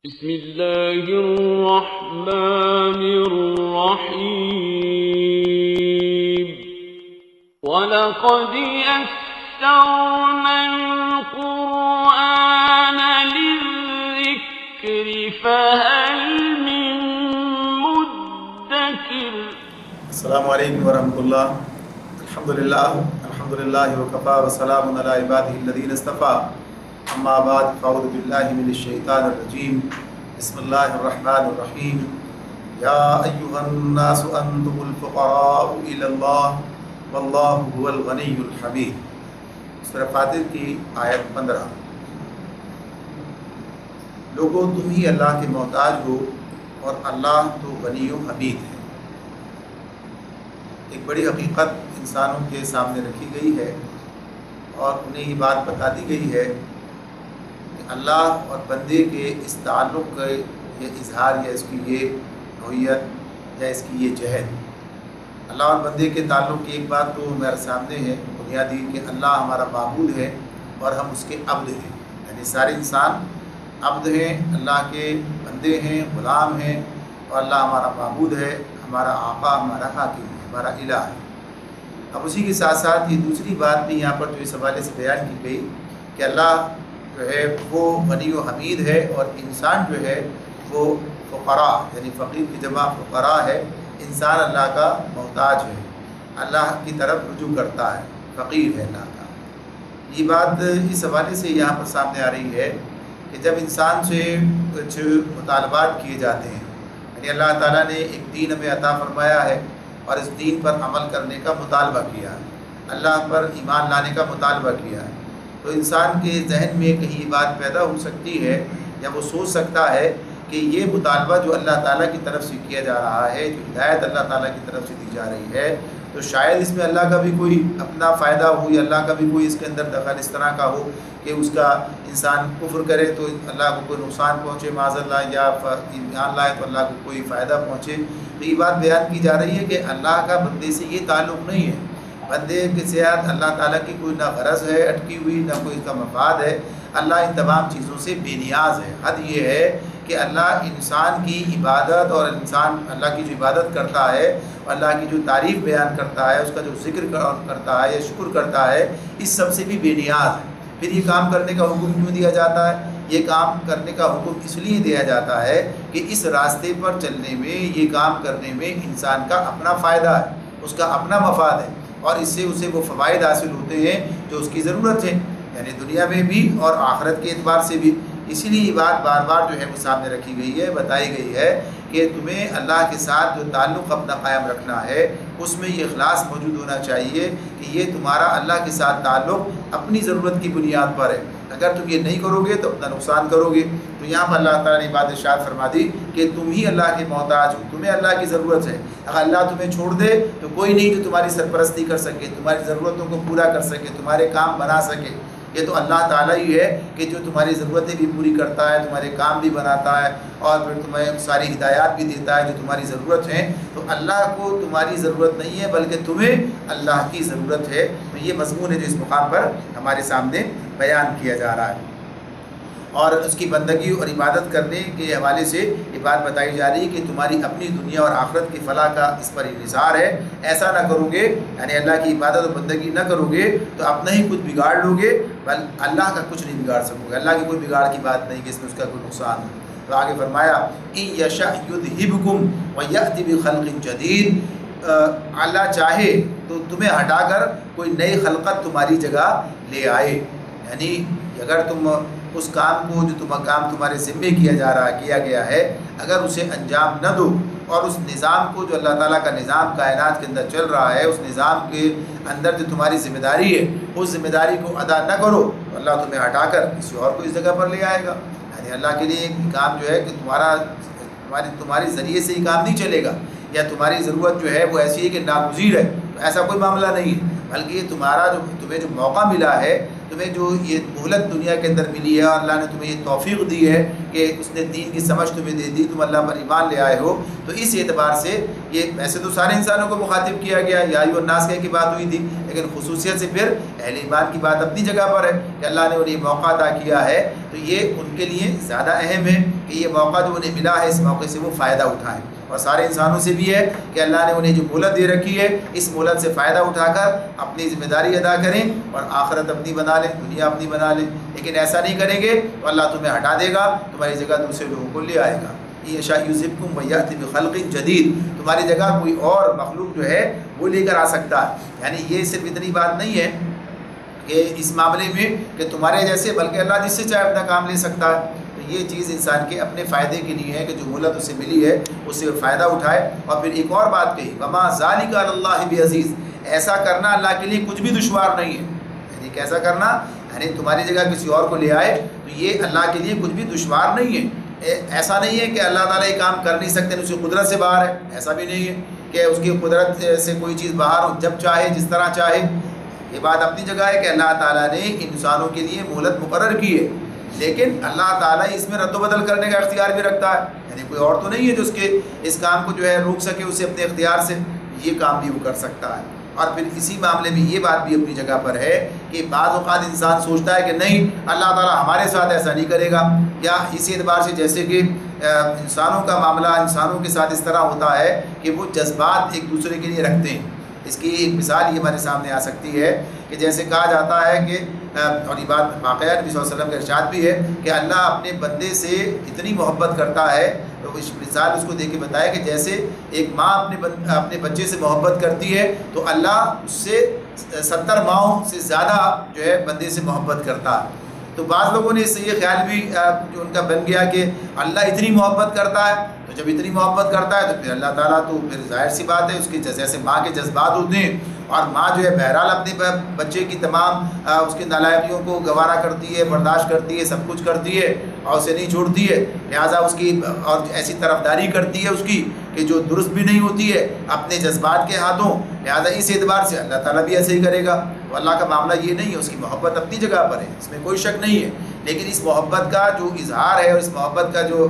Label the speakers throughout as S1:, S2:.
S1: بسم الله الرحمن الرحيم وَلَقَدْ يَسَّرْنَا الْقُرْآنَ لِلذِّكْرِ فَهَلْ مِن مُّدَّكِرٍ
S2: السلام علیکم ورحمۃ اللہ. الحمد للہ وکفا وسلام علی عبادہ الذین اصطفیٰ. اما بعد فاعوذ باللہ من الشیطان الرجیم. بسم اللہ الرحمن الرحیم. یا ایھا الناس انتم الفقراء الی اللہ واللہ هو الغنی الحمید. سورہ فاطر کی آیت 15. لوگو تم ہی اللہ کے محتاج ہو اور اللہ تو غنی و حمید ہے. ایک بڑی حقیقت انسانوں کے سامنے رکھی گئی ہے اور انہیں یہ بات بتا دی گئی ہے کہ اللہ اور بندے کے اس تعلق کا یہ اظہار یا اس کی یہ نوعیت یا اس کی یہ جہد. اللہ اور بندے کے تعلق کی ایک بات تو میرے سامنے ہے بنیادی کہ اللہ ہمارا معبود ہے اور ہم اس کے عبد ہیں. یعنی سارے انسان عبد ہیں، اللہ کے بندے ہیں، غلام ہیں، اور اللہ ہمارا معبود ہے، ہمارا آقا، ہمارا حاکم ہے، ہمارا الہ ہے. اب اسی کے ساتھ ساتھ یہ دوسری بات بھی یہاں پر جو اس حوالے سے بیان کی گئی کہ اللہ جو ہے وہ غنی و حمید ہے اور انسان جو ہے وہ فقراء یعنی فقیر کی جمع فقراء ہے. انسان اللہ کا محتاج ہے، اللہ کی طرف رجوع کرتا ہے، فقیر ہے اللہ کا. یہ بات اس حوالے سے یہاں پر سامنے آ رہی ہے کہ جب انسان سے کچھ مطالبات کیے جاتے ہیں، یعنی اللہ تعالیٰ نے ایک دین ہمیں عطا فرمایا ہے اور اس دین پر عمل کرنے کا مطالبہ کیا ہے، اللہ پر ایمان لانے کا مطالبہ کیا ہے، تو انسان کے ذہن میں کہیں یہ بات پیدا ہو سکتی ہے یا وہ سوچ سکتا ہے کہ یہ مطالبہ جو اللہ تعالیٰ کی طرف سے کیا جا رہا ہے، جو ہدایت اللہ تعالیٰ کی طرف سے دی جا رہی ہے، تو شاید اس میں اللہ کا بھی کوئی اپنا فائدہ ہو یا اللہ کا بھی کوئی اس کے اندر دخل اس طرح کا ہو کہ اس کا انسان کفر کرے تو اللہ کو کوئی نقصان پہنچے معاذ اللہ، یا ایمان لائے تو اللہ کو کوئی فائدہ پہنچے. تو یہ بات بیان کی جا رہی ہے کہ اللہ کا بندے سے یہ تعلق نہیں ہے. بندے کے ساتھ اللہ تعالیٰ کی کوئی نہ غرض ہے اٹکی ہوئی، نہ کوئی اس کا مفاد ہے. اللہ ان تمام چیزوں سے بے نیاز ہے. حد یہ ہے کہ اللہ انسان کی عبادت اور انسان اللہ کی جو عبادت کرتا ہے، اللہ کی جو تعریف بیان کرتا ہے، اس کا جو ذکر کرتا ہے یا شکر کرتا ہے، اس سب سے بھی بے نیاز ہے. پھر یہ کام کرنے کا حکم کیوں دیا جاتا ہے؟ یہ کام کرنے کا حکم اس لیے دیا جاتا ہے کہ اس راستے پر چلنے میں، یہ کام کرنے میں انسان کا اپنا فائدہ ہے، اس کا اپنا مفاد ہے، اور اس سے اسے وہ فوائد حاصل ہوتے ہیں جو اس کی ضرورت ہے، یعنی دنیا میں بھی اور آخرت کے اعتبار سے بھی. اسی لیے یہ بات بار بار جو ہے وہ سامنے رکھی گئی ہے، بتائی گئی ہے کہ تمہیں اللہ کے ساتھ جو تعلق اپنا قائم رکھنا ہے اس میں یہ اخلاص موجود ہونا چاہیے کہ یہ تمہارا اللہ کے ساتھ تعلق اپنی ضرورت کی بنیاد پر ہے. اگر تم یہ نہیں کرو گے تو اپنا نقصان کرو گے. تو یہاں پر اللہ تعالیٰ نے بات ارشاد فرما دی کہ تم ہی اللہ کے محتاج ہو، تمہیں اللہ کی ضرورت ہے. اگر اللہ تمہیں چھوڑ دے تو کوئی نہیں جو تمہاری سرپرستی کر سکے، تمہاری ضرورتوں کو پورا کر سکے، تمہارے کام بنا سکے. یہ تو اللہ تعالیٰ ہی ہے کہ جو تمہاری ضرورتیں بھی پوری کرتا ہے، تمہارے کام بھی بناتا ہے، اور پھر تمہیں ساری ہدایات بھی دیتا ہے جو تمہاری ضرورت ہیں. تو اللہ کو تمہاری ضرورت نہیں ہے بلکہ تمہیں اللہ کی ضرورت ہے. تو یہ مضمون ہے جو اس مقام پر ہمارے سامنے بیان کیا جا رہا ہے. اور اس کی بندگی اور عبادت کرنے کے حوالے سے یہ بات بتائی جا رہی ہے کہ تمہاری اپنی دنیا اور آخرت کی فلاح کا اس پر انحصار ہے. ایسا نہ کرو گے، یعنی اللہ کی عبادت اور بندگی نہ کرو گے تو اپنا ہی کچھ بگاڑ لو گے، بل اللہ کا کچھ نہیں بگاڑ سکو گے. اللہ کی کوئی بگاڑ کی بات نہیں کہ اس میں اس کا کوئی نقصان ہو. تو آگے فرمایا ان یشاء یذھبکم ویأتی بخلق جدید. اللہ چاہے تو تمہیں ہٹا کر کوئی نئی خلقت تمہاری جگہ لے آئے. یعنی اگر تم اس کام کو جو کام تمہارے ذمے کیا گیا ہے، اگر اسے انجام نہ دو اور اس نظام کو جو اللہ تعالیٰ کا نظام کائنات کے اندر چل رہا ہے، اس نظام کے اندر جو تمہاری ذمہ داری ہے، اس ذمہ داری کو ادا نہ کرو تو اللہ تمہیں ہٹا کر کسی اور کو اس جگہ پر لے آئے گا. یعنی اللہ کے لیے ایک کام جو ہے کہ تمہاری ذریعے سے یہ کام نہیں چلے گا، یا تمہاری ضرورت جو ہے وہ ایسی ہے کہ ناگزیر ہے، تو ایسا کوئی معاملہ نہیں ہے. بلکہ یہ تمہیں جو موقع ملا ہے، تمہیں جو یہ مہلت دنیا کے اندر ملی ہے، اور اللہ نے تمہیں یہ توفیق دی ہے کہ اس نے دین کی سمجھ تمہیں دے دی، تم اللہ پر ایمان لے آئے ہو، تو اس اعتبار سے یہ ویسے تو سارے انسانوں کو مخاطب کیا گیا، یا ایھا الناس کی بات ہوئی تھی، لیکن خصوصیت سے پھر اہل ایمان کی بات اپنی جگہ پر ہے کہ اللہ نے انہیں موقع عطا کیا ہے، تو یہ ان کے لیے زیادہ اہم ہے کہ یہ موقع جو انہیں ملا ہے اس موقع سے وہ فائدہ اٹھائیں، اور سارے انسانوں سے بھی ہے کہ اللہ نے انہیں جو مہلت دے رکھی ہے اس مہلت سے فائدہ اٹھا کر اپنی ذمہ داری ادا کریں اور آخرت اپنی بنا لیں، دنیا اپنی بنا لیں، لیکن ایسا نہیں کریں گے تو اللہ تمہیں ہٹا دے گا، تمہاری جگہ دوسرے لوگوں کو لے آئے گا۔ یشاء یذھبکم ویأتی بخلق جدید، تمہاری جگہ کوئی اور مخلوق جو ہے وہ لے کر آ سکتا ہے، یعنی یہ صرف اتنی بات نہیں ہے کہ اس معاملے میں کہ تمہارے جیسے، بلکہ اللہ جس سے چاہے اپنا کام لے سکتا ہے، تو یہ چیز انسان کے اپنے فائدے کے لیے ہے کہ جو مہلت اسے ملی ہے اس سے فائدہ اٹھائے۔ اور پھر ایک اور بات کہی، وما ذالک علی اللہ بعزیز، ایسا کرنا اللہ کے لیے کچھ بھی دشوار نہیں ہے، یعنی کیسا کرنا، یعنی تمہاری جگہ کسی اور کو لے آئے تو یہ اللہ کے لیے کچھ بھی دشوار نہیں ہے۔ ایسا نہیں ہے کہ اللہ تعالیٰ یہ کام کر نہیں سکتے، اس کی قدرت سے باہر ہے، ایسا بھی نہیں ہے کہ اس کی قدرت سے کوئی چیز باہر ہو، جب چاہے جس طرح چاہے۔ یہ بات اپنی جگہ ہے کہ اللہ تعالیٰ نے انسانوں کے لیے مہلت مقرر کی ہے، لیکن اللہ تعالیٰ اس میں رد و بدل کرنے کا اختیار بھی رکھتا ہے، یعنی کوئی اور تو نہیں ہے جو اس کام کو جو ہے روک سکے اسے اپنے اختیار سے، یہ کام بھی وہ کر سکتا ہے۔ اور پھر اسی معاملے میں یہ بات بھی اپنی جگہ پر ہے کہ بعض اوقات انسان سوچتا ہے کہ نہیں اللہ تعالیٰ ہمارے ساتھ ایسا نہیں کرے گا، یا اسی اعتبار سے جیسے کہ انسانوں کا معاملہ انسانوں کے ساتھ اس طرح ہوتا ہے کہ وہ جذبات ایک دوسرے کے لیے رکھتے ہیں۔ اس کی ایک مثال یہ ہمارے سامنے آ سکتی ہے کہ جیسے کہا جاتا ہے کہ، اور یہ بات واقعہ نبی صلی اللہ علیہ وسلم کا ارشاد بھی ہے کہ اللہ اپنے بندے سے اتنی محبت کرتا ہے، تو اس مثال اس کو دے کے بتایا کہ جیسے ایک ماں اپنے بچے سے محبت کرتی ہے تو اللہ اس سے 70 ماؤں سے زیادہ جو ہے بندے سے محبت کرتا ہے۔ تو بعض لوگوں نے اس سے یہ خیال بھی جو ان کا بن گیا کہ اللہ اتنی محبت کرتا ہے، تو جب اتنی محبت کرتا ہے تو پھر اللہ تعالیٰ تو پھر ظاہر سی بات ہے اس کی جیسے ماں کے جذبات ہوتے ہیں، اور ماں جو ہے بہرحال اپنے بچے کی تمام اس کی نالائقیوں کو گوارا کرتی ہے، برداشت کرتی ہے، سب کچھ کرتی ہے اور اسے نہیں چھوڑتی ہے، لہٰذا اس کی اور ایسی طرفداری کرتی ہے اس کی کہ جو درست بھی نہیں ہوتی ہے اپنے جذبات کے ہاتھوں، لہٰذا اس اعتبار سے اللہ تعالیٰ بھی ایسے ہی کرے گا۔ تو اللہ کا معاملہ یہ نہیں ہے، اس کی محبت اپنی جگہ پر ہے، اس میں کوئی شک نہیں ہے، لیکن اس محبت کا جو اظہار ہے اور اس محبت کا جو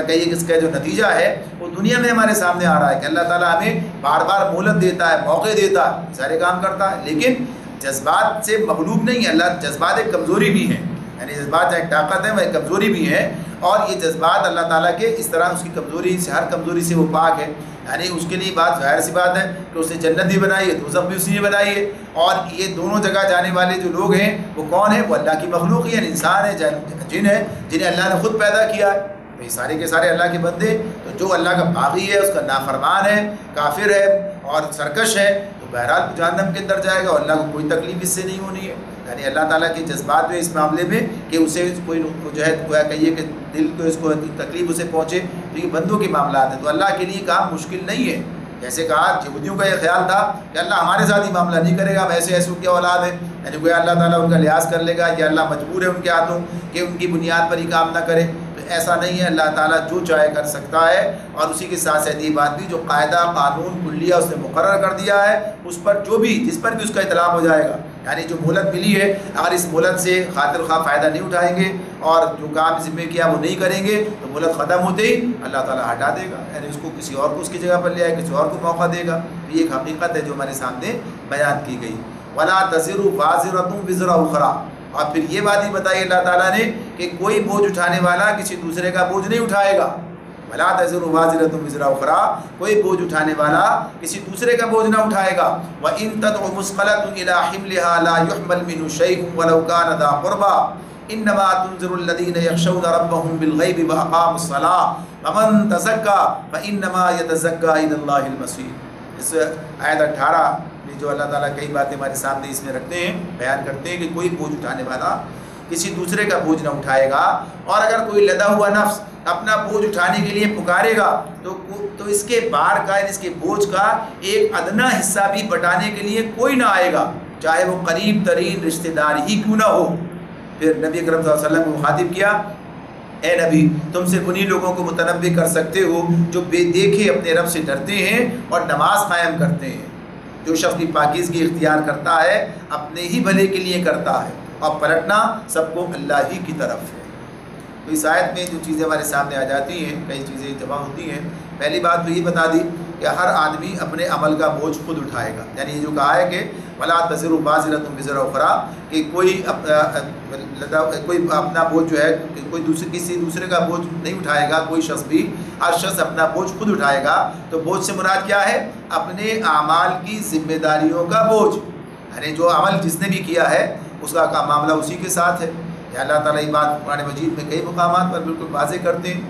S2: کہیے کہ اس کا جو نتیجہ ہے وہ دنیا میں ہمارے سامنے آ رہا ہے کہ اللہ تعالیٰ ہمیں بار بار مہلت دیتا ہے، موقع دیتا ہے، سارے کام کرتا ہے، لیکن جذبات سے مغلوب نہیں ہے۔ اللہ جذبات ایک کمزوری بھی ہیں، یعنی جذبات ایک طاقت ہے وہ ایک کمزوری بھی ہے، اور یہ جذبات اللہ تعالیٰ کے اس طرح اس کی کمزوری سے، ہر کمزوری سے وہ پاک ہے، یعنی اس کے لیے بات ظاہر سی بات ہے کہ اس نے جنت بھی بنائی ہے، دوزخ بھی اسی نے بنائی ہے، اور یہ دونوں جگہ جانے والے جو لوگ ہیں وہ کون ہیں؟ وہ اللہ کی مخلوق ہی، یعنی انسان ہے، جن ہے، جنہیں اللہ نے خود پیدا کیا ہے، یہ سارے کے سارے اللہ کے بندے۔ تو جو اللہ کا باغی ہے، اس کا نافرمان ہے، کافر ہے اور سرکش ہے، تو بہرحال جہنم کے اندر جائے گا، اور اللہ کو کوئی تکلیف اس سے نہیں ہونی ہے۔ یعنی اللہ تعالیٰ کے جذبات میں اس معاملے میں کہ اسے کوئی جو ہے کہیے کہ دل کو اس کو تکلیف اسے پہنچے، تو یہ بندوں کے معاملات ہیں، تو اللہ کے لیے کام مشکل نہیں ہے۔ جیسے کہا یہودیوں کا یہ خیال تھا کہ اللہ ہمارے ساتھ ہی معاملہ نہیں کرے گا، ہم ایسے ایسے کی اولاد ہیں، یعنی کوئی اللہ تعالیٰ ان کا لحاظ کر لے گا، یا اللہ مجبور ہے ان کے ہاتھوں کہ ان کی بنیاد پر ہی کام نہ کرے، تو ایسا نہیں ہے۔ اللہ تعالیٰ جو چاہے کر سکتا ہے، اور اسی کے ساتھ ساتھ یہ بات بھی جو قاعدہ قانون کلیہ اس نے مقرر کر دیا ہے، اس پر جو بھی جس پر بھی اس کا اطلاق ہو جائے گا، یعنی جو مہلت ملی ہے اگر اس مہلت سے خاطر خواہ فائدہ نہیں اٹھائیں گے اور جو کام ذمہ کیا وہ نہیں کریں گے، تو مہلت ختم ہوتے ہی اللہ تعالیٰ ہٹا دے گا، یعنی اس کو کسی اور کو اس کی جگہ پر لے آئے، کسی اور کو موقع دے گا۔ تو یہ ایک حقیقت ہے جو ہمارے سامنے بیان کی گئی۔ وَلَا تَزِرُ وَازِرَةٌ وِزْرَ أُخْرَىٰ، اور پھر یہ بات ہی بتائی اللہ تعالیٰ نے کہ کوئی بوجھ اٹھانے والا کسی دوسرے کا بوجھ نہیں اٹھائے گا۔ وَلَا تَزِرُ وَازِرَةٌ وِزْرَ أُخْرَىٰ، کوئی بوجھ اٹھانے والا کسی دوسرے کا بوجھ نہ اٹھائے گا۔ وَإِن تَدْعُ مُثْقَلَةٌ إِلَىٰ حِمْلِهَا لَا يُحْمَلْ مِنْهُ شَيْءٌ وَلَوْ كَانَ ذَا قُرْبَىٰ إِنَّمَا تُنذِرُ الَّذِينَ يَخْشَوْنَ رَبَّهُم بِالْغَيْبِ وَأَقَامُوا الصَّلَاةَ فَمَن تَزَكَّىٰ فَإِنَّمَا يَتَزَكَّىٰ إِلَى اللَّهِ الْمَصِيرُ۔ اس آیت 18 میں جو اللہ تعالیٰ کئی باتیں ہمارے سامنے اس میں رکھتے ہیں، بیان کرتے ہیں کہ کوئی بوجھ اٹھانے والا کسی دوسرے کا بوجھ نہ اٹھائے گا، اور اگر کوئی لدا ہوا نفس اپنا بوجھ اٹھانے کے لیے پکارے گا تو اس کے بار کا، اس کے بوجھ کا ایک ادنا حصہ بھی بٹانے کے لیے کوئی نہ آئے گا، چاہے وہ قریب ترین رشتہ دار ہی کیوں نہ ہو۔ پھر نبی اکرم صلی اللہ علیہ وسلم کو مخاطب کیا، اے نبی تم سے انہی لوگوں کو متنبع کر سکتے ہو جو بے دیکھے اپنے رب سے ڈرتے ہیں اور نماز قائم کرتے ہیں۔ جو شخص بھی پاکیزگی اختیار کرتا ہے اپنے ہی بھلے کے لیے کرتا ہے، اور پلٹنا سب کو اللہ ہی کی طرف ہے۔ تو اس آیت میں جو چیزیں ہمارے سامنے آ جاتی ہیں، کئی چیزیں جمع ہوتی ہیں۔ پہلی بات تو یہ بتا دی کہ ہر آدمی اپنے عمل کا بوجھ خود اٹھائے گا، یعنی یہ جو کہا ہے کہ وَلَا تَزِرُ وَازِرَةٌ وِزْرَ أُخْرَىٰ، کہ کوئی اپنا بوجھ جو ہے کوئی کسی دوسرے کا بوجھ نہیں اٹھائے گا، کوئی شخص بھی، ہر شخص اپنا بوجھ خود اٹھائے گا۔ تو بوجھ سے مراد کیا ہے؟ اپنے اعمال کی ذمہ داریوں کا بوجھ، یعنی جو عمل جس نے بھی کیا ہے اس کا معاملہ اسی کے ساتھ ہے۔ یا اللہ تعالیٰ یہ بات قرآن مجید میں کئی مقامات پر بالکل واضح کرتے ہیں۔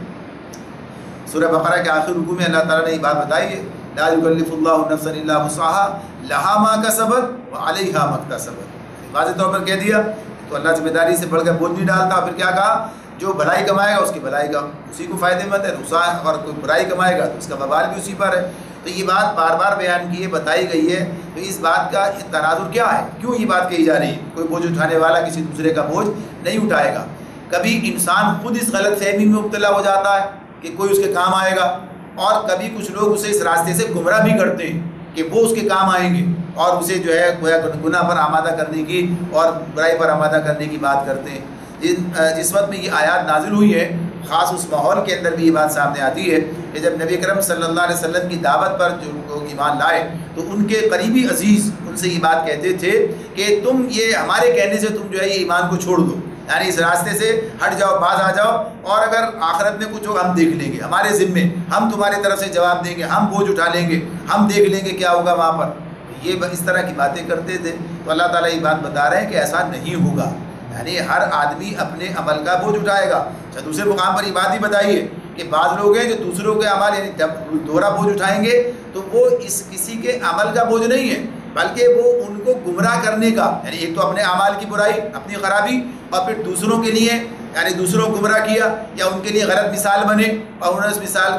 S2: سورہ بقرہ کے آخر رکوع میں اللہ تعالیٰ نے یہ بات بتائی ہے، لا یکلف اللہ نفسا الا وسعها لها ما کسبت وعلیہا ما اکتسبت، واضح طور پر کہہ دیا۔ تو اللہ ذمہ داری سے بڑھ کر بوجھ نہیں ڈالتا۔ پھر کیا کہا؟ جو بھلائی کمائے گا اس کی بھلائی کا اسی کو فائدے مند ہے، اور کوئی برائی کمائے گا تو اس کا وبال بھی اسی پر ہے۔ تو یہ بات بار بار بیان کی ہے، بتائی گئی ہے۔ تو اس بات کا تناظر کیا ہے؟ کیوں یہ بات کہی جا رہی ہے؟ کوئی بوجھ اٹھانے والا کسی دوسرے کا بوجھ نہیں اٹھائے گا۔ کبھی انسان خود اس غلط فہمی میں مبتلا ہو جاتا ہے کہ کوئی اس کے کام آئے گا، اور کبھی کچھ لوگ اسے اس راستے سے گمراہ بھی کرتے ہیں کہ وہ اس کے کام آئیں گے، اور اسے جو ہے گناہ پر آمادہ کرنے کی اور برائی پر آمادہ کرنے کی بات کرتے ہیں۔ جس وقت میں یہ آیات نازل ہوئی ہے، خاص اس ماحول کے اندر بھی یہ بات سامنے آتی ہے کہ جب نبی کرم صلی اللہ علیہ وسلم کی دعوت پر جو لوگ ایمان لائے تو ان کے قریبی عزیز ان سے یہ بات کہتے تھے کہ تم یہ ہمارے کہنے سے تم جو ہے یہ ایمان کو چھوڑ دو، یعنی اس راستے سے ہٹ جاؤ، باز آ جاؤ، اور اگر آخرت میں کچھ ہوگا ہم دیکھ لیں گے، ہمارے ذمے، ہم تمہاری طرف سے جواب دیں گے، ہم بوجھ اٹھا لیں گے، ہم دیکھ لیں گے کیا ہوگا وہاں پر۔ یہ اس طرح کی باتیں کرتے تھے۔ تو اللہ تعالیٰ یہ بات بتا رہے ہیں کہ ایسا نہیں ہوگا، یعنی ہر آدمی اپنے عمل کا بوجھ اٹھائے گا۔ اچھا، دوسرے مقام پر یہ بات بھی بتائیے کہ بعض لوگ ہیں جو دوسروں کے عمل یعنی جب دوہرا بوجھ اٹھائیں گے تو وہ کسی کے عمل کا بوجھ نہیں ہے، بلکہ وہ ان کو گمراہ کرنے کا، یعنی ایک تو اپنے اعمال کی برائی، اپنی خرابی، اور پھر دوسروں کے لیے یعنی دوسروں کو گمراہ کیا یا ان کے لیے غلط مثال بنے اور انہوں نے اس مثال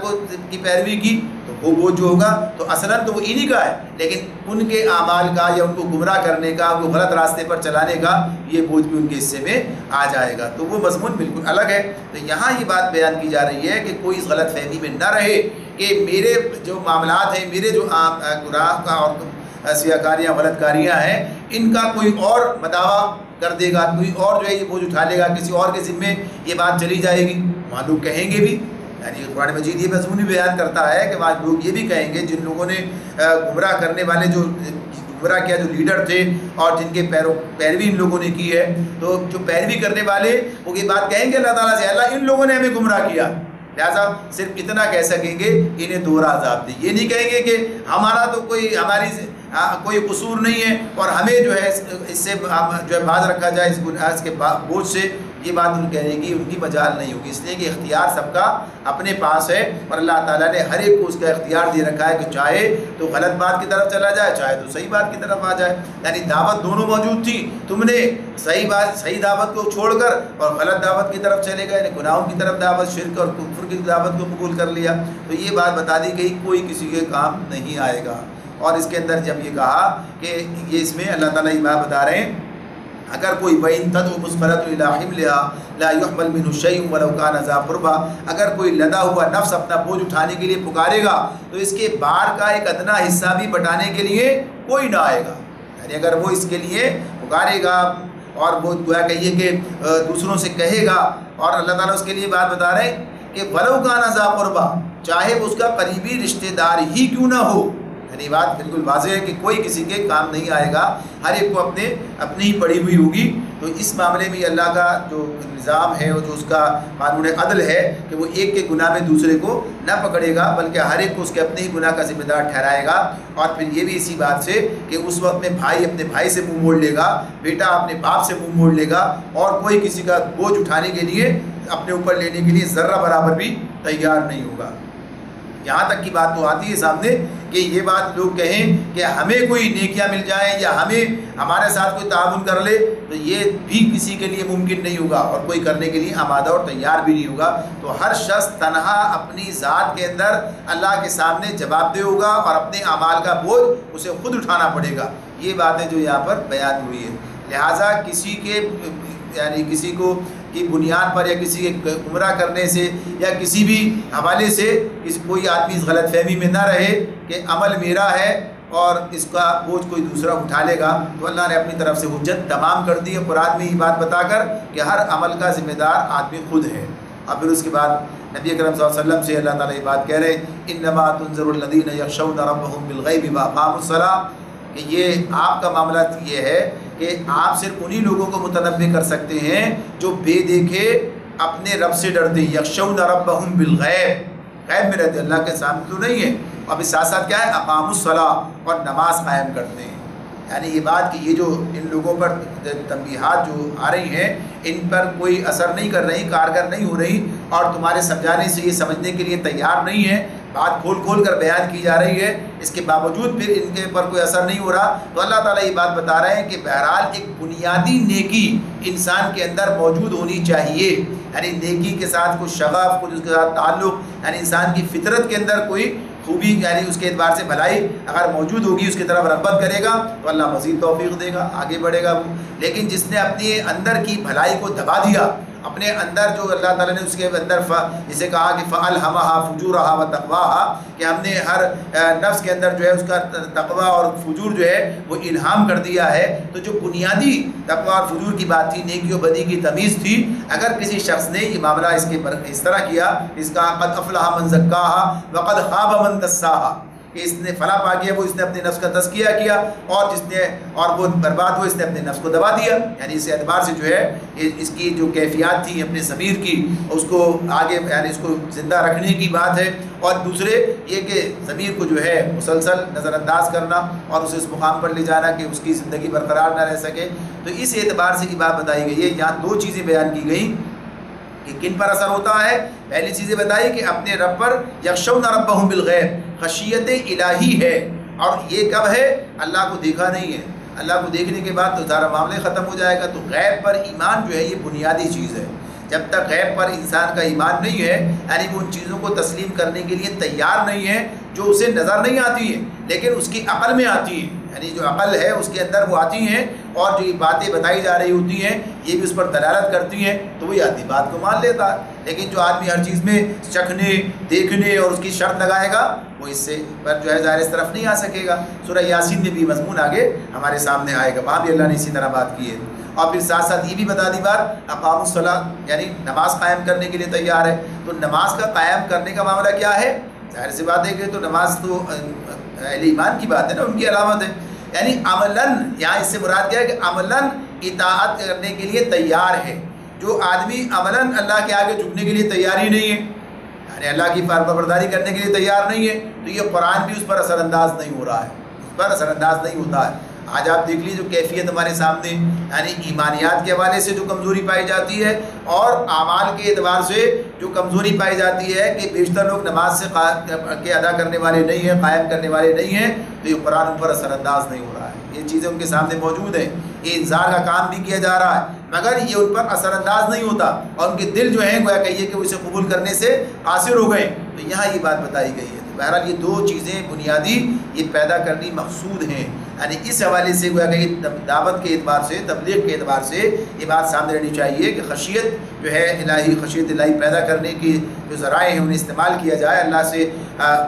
S2: کی پیروی کی، تو وہ بوجھ جو ہوگا تو اصلاً تو وہ انہی کا ہے، لیکن ان کے اعمال کا یا ان کو گمراہ کرنے کا، ان کو غلط راستے پر چلانے کا یہ بوجھ بھی ان کے حصے میں آ جائے گا۔ تو وہ مضمون بالکل الگ ہے۔ تو یہاں یہ بات بیان کی جا رہی ہے کہ کوئی اس غلط فہمی میں نہ رہے کہ میرے جو معاملات ہیں، میرے جو گناہ کا اور سیاکاریاں غلط کاریاں ہیں، ان کا کوئی اور مداوع کر دے گا، کوئی اور جو ہے یہ بوجھ اٹھا لے گا، کسی اور کے ذمے یہ بات چلی جائے گی، وہاں لوگ کہیں گے بھی، یعنی قرآن مجید یہ مضمون بیان کرتا ہے کہ وہاں لوگ یہ بھی کہیں گے، جن لوگوں نے گمراہ کرنے والے جو گمراہ کیا جو لیڈر تھے اور جن کے پیروی ان لوگوں نے کی ہے، تو جو پیروی کرنے والے وہ یہ بات کہیں گے اللہ تعالیٰ سے، اللہ ان لوگوں نے ہمیں گمراہ کیا، لہٰذا صرف اتنا کہہ سکیں گے انہیں دوہرا عذاب دے۔ یہ نہیں کہیں گے کہ ہمارا تو کوئی قصور نہیں ہے اور ہمیں جو ہے اس سے جو ہے باز رکھا جائے اس گناہ کے بوجھ سے، یہ بات ان کہنے کی ان کی مجال نہیں ہوگی، اس لیے کہ اختیار سب کا اپنے پاس ہے، اور اللہ تعالیٰ نے ہر ایک کو اس کا اختیار دے رکھا ہے کہ چاہے تو غلط بات کی طرف چلا جائے، چاہے تو صحیح بات کی طرف آ جائے، یعنی دعوت دونوں موجود تھی، تم نے صحیح دعوت کو چھوڑ کر اور غلط دعوت کی طرف چلے گئے، یعنی گناہوں کی طرف دعوت، شرک اور کفر کی دعوت کو قبول کر لیا، تو یہ بات بتا دی گئی کوئی کسی کے کام نہیں آئے گا۔ اور اس کے اندر جب یہ کہا کہ یہ اس میں اللہ تعالیٰ یہ بات بتا رہے ہیں، اگر کوئی وَإِن تَدْعُ مُثْقَلَةٌ إِلَىٰ حِمْلِهَا لَا يُحْمَلْ مِنْهُ شَيْءٌ وَلَوْ كَانَ ذَا قُرْبَىٰ، اگر کوئی لدا ہوا نفس اپنا بوجھ اٹھانے کے لیے پکارے گا تو اس کے بار کا ایک ادنا حصہ بھی بٹانے کے لیے کوئی نہ آئے گا، یعنی اگر وہ اس کے لیے پکارے گا اور وہ دعا کہیے کہ دوسروں سے کہے گا، اور اللہ تعالیٰ اس کے لیے بات بتا رہے ہیں کہ وَلَوْ كَانَ ذَا قُرْبَىٰ، چاہے اس کا قریبی رشتہ دار ہی کیوں نہ ہو، یعنی بات بالکل واضح ہے کہ کوئی کسی کے کام نہیں آئے گا، ہر ایک کو اپنی ہی پڑی ہوئی ہوگی۔ تو اس معاملے میں اللہ کا جو نظام ہے اور جو اس کا قانون عدل ہے کہ وہ ایک کے گناہ میں دوسرے کو نہ پکڑے گا، بلکہ ہر ایک کو اس کے اپنے ہی گناہ کا ذمہ دار ٹھہرائے گا۔ اور پھر یہ بھی اسی بات سے کہ اس وقت میں بھائی اپنے بھائی سے منہ موڑ لے گا، بیٹا اپنے باپ سے منہ موڑ لے گا، اور کوئی کسی کا بوجھ اٹھانے کے لیے اپنے اوپر لینے کے لیے ذرہ برابر بھی تیار نہیں ہوگا۔ یہاں تک کی بات تو آتی ہے سامنے کہ یہ بات لوگ کہیں کہ ہمیں کوئی نیکیاں مل جائیں یا ہمارے ساتھ کوئی تعاون کر لے، تو یہ بھی کسی کے لیے ممکن نہیں ہوگا اور کوئی کرنے کے لیے آمادہ اور تیار بھی نہیں ہوگا۔ تو ہر شخص تنہا اپنی ذات کے اندر اللہ کے سامنے جواب دہ ہوگا اور اپنے اعمال کا بوجھ اسے خود اٹھانا پڑے گا۔ یہ باتیں جو یہاں پر بیان ہوئی ہے، لہٰذا کسی کو کی بنیاد پر یا کسی کے گمراہ کرنے سے یا کسی بھی حوالے سے کوئی آدمی اس غلط فہمی میں نہ رہے کہ عمل میرا ہے اور اس کا بوجھ کوئی دوسرا اٹھا لے گا۔ تو اللہ نے اپنی طرف سے حجت تمام کر دی ہے قرآن میں یہ بات بتا کر کہ ہر عمل کا ذمہ دار آدمی خود ہے۔ اور پھر اس کے بعد نبی اکرم صلی اللہ علیہ وسلم سے اللہ تعالیٰ یہ بات کہہ رہے ہیں انما تنذر الذین یخشون ربهم بالغیب واقاموا الصلاۃ، کہ یہ آپ کا معاملہ یہ ہے کہ آپ صرف انہی لوگوں کو متنبہ کر سکتے ہیں جو بے دیکھے اپنے رب سے ڈرتے ہیں. یخشون ربهم بالغیب، غیب میں رہتے، اللہ کے سامنے تو نہیں ہے. اب اس ساتھ ساتھ کیا ہے، اقاموا الصلاۃ، اور نماز قائم کرتے ہیں. یعنی یہ بات کہ یہ جو ان لوگوں پر تنبیہات جو آ رہی ہیں ان پر کوئی اثر نہیں کر رہی، کارگر نہیں ہو رہی، اور تمہارے سمجھانے سے یہ سمجھنے کے لیے تیار نہیں ہے، بات کھول کھول کر بیان کی جا رہی ہے، اس کے باوجود پھر ان کے پر کوئی اثر نہیں ہو رہا، تو اللہ تعالیٰ یہ بات بتا رہے ہیں کہ بہرحال ایک بنیادی نیکی انسان کے اندر موجود ہونی چاہیے. یعنی نیکی کے ساتھ کچھ شغف، کچھ اس کے ساتھ تعلق، یعنی انسان کی فطرت کے اندر کوئی خوبی، یعنی اس کے اعتبار سے بھلائی اگر موجود ہوگی، اس کی طرف رغبت کرے گا تو اللہ مزید توفیق دے گا، آگے بڑھے گا وہ. لیکن جس نے اپنے اندر کی بھلائی کو دبا دیا، اپنے اندر جو اللہ تعالیٰ نے اس کے اندر جسے کہا کہ فَأَلْهَمَهَا فُجُورَهَا وَتَقْوَاهَا، کہ ہم نے ہر نفس کے اندر جو ہے اس کا تقوی اور فجور جو ہے وہ الہام کر دیا ہے. تو جو بنیادی تقوی اور فجور کی بات تھی، نیکی و بدی کی تمیز تھی، اگر کسی شخص نے یہ معاملہ اس طرح کیا، اس کا قد افلح من زکاها وقد خاب من دساها، کہ اس نے فلاں پا کیا، وہ اس نے اپنے نفس کا تزکیہ کیا، اور جس نے اور وہ برباد ہوا، اس نے اپنے نفس کو دبا دیا. یعنی اس اعتبار سے جو ہے اس کی جو کیفیات تھی اپنے ضمیر کی، اس کو آگے یعنی اس کو زندہ رکھنے کی بات ہے. اور دوسرے یہ کہ ضمیر کو جو ہے مسلسل نظر انداز کرنا اور اسے اس مقام پر لے جانا کہ اس کی زندگی برقرار نہ رہ سکے. تو اس اعتبار سے یہ بات بتائی گئی ہے. یہاں دو چیزیں بیان کی گئیں کہ کن پر اثر ہوتا ہے. پہلی چیزیں بتائی کہ اپنے رب پر یخشون ربهم بالغیب، خشیت الہی ہے. اور یہ کب ہے؟ اللہ کو دیکھا نہیں ہے، اللہ کو دیکھنے کے بعد تو سارا معاملہ ختم ہو جائے گا. تو غیب پر ایمان جو ہے یہ بنیادی چیز ہے. جب تک غیب پر انسان کا ایمان نہیں ہے، یعنی وہ ان چیزوں کو تسلیم کرنے کے لیے تیار نہیں ہے جو اسے نظر نہیں آتی ہیں لیکن اس کی عقل میں آتی ہیں، یعنی جو عقل ہے اس کے اندر وہ آتی ہیں، اور جو یہ باتیں بتائی جا رہی ہوتی ہیں یہ بھی اس پر دلالت کرتی ہیں، تو وہ آدمی بات کو مان لیتا ہے. لیکن جو آدمی ہر چیز میں چکھنے، دیکھنے اور اس کی شرط لگائے گا، وہ اس سے پر جو ہے ظاہر اس طرف نہیں آ سکے گا. سورہ یاسین میں بھی مضمون آگے ہمارے سامنے آئے گا، وہاں بھی اللہ نے اسی طرح بات کی ہے. اور پھر ساتھ ساتھ یہ بھی بتا دی بات اقاموا الصلاۃ، یعنی نماز قائم کرنے کے لیے تیار ہے. تو نماز کا قائم کرنے کا معاملہ کیا ہے؟ ظاہر سی بات ہے کہ تو نماز تو اہل ایمان کی بات ہے نا، ان کی علامت ہے. یعنی عملاً یہاں اس سے مراد کیا ہے کہ عملاً اطاعت کرنے کے لیے تیار ہے. جو آدمی عملاً اللہ کے آگے جھکنے کے لیے تیار ہی نہیں ہے، یعنی اللہ کی فرمانبرداری کرنے کے لیے تیار نہیں ہے، تو یہ قرآن بھی اس پر اثر انداز نہیں ہو رہا ہے، اس پر اثر انداز نہیں ہوتا ہے. آج آپ دیکھ لیجیے جو کیفیت ہمارے سامنے، یعنی ایمانیات کے حوالے سے جو کمزوری پائی جاتی ہے اور اعمال کے اعتبار سے جو کمزوری پائی جاتی ہے کہ بیشتر لوگ نماز سے کے ادا کرنے والے نہیں ہیں، قائم کرنے والے نہیں ہیں، تو یہ قرآن ان پر اثر انداز نہیں ہو رہا ہے. یہ چیزیں ان کے سامنے موجود ہیں، یہ انذار کا کام بھی کیا جا رہا ہے، مگر یہ ان پر اثر انداز نہیں ہوتا، اور ان کے دل جو ہیں گویا کہیے کہ اسے قبول کرنے سے قاصر ہو گئے. تو یہاں یہ بات بتائی گئی ہے. بہرحال یہ دو چیزیں بنیادی یہ پیدا کرنی مقصود ہیں. یعنی اس حوالے سے گویا کہ دعوت کے اعتبار سے، تبلیغ کے اعتبار سے یہ بات سامنے رہنی چاہیے کہ خشیت جو ہے الہی، خشیت الہی پیدا کرنے کی جو ذرائع ہیں انہیں استعمال کیا جائے، اللہ سے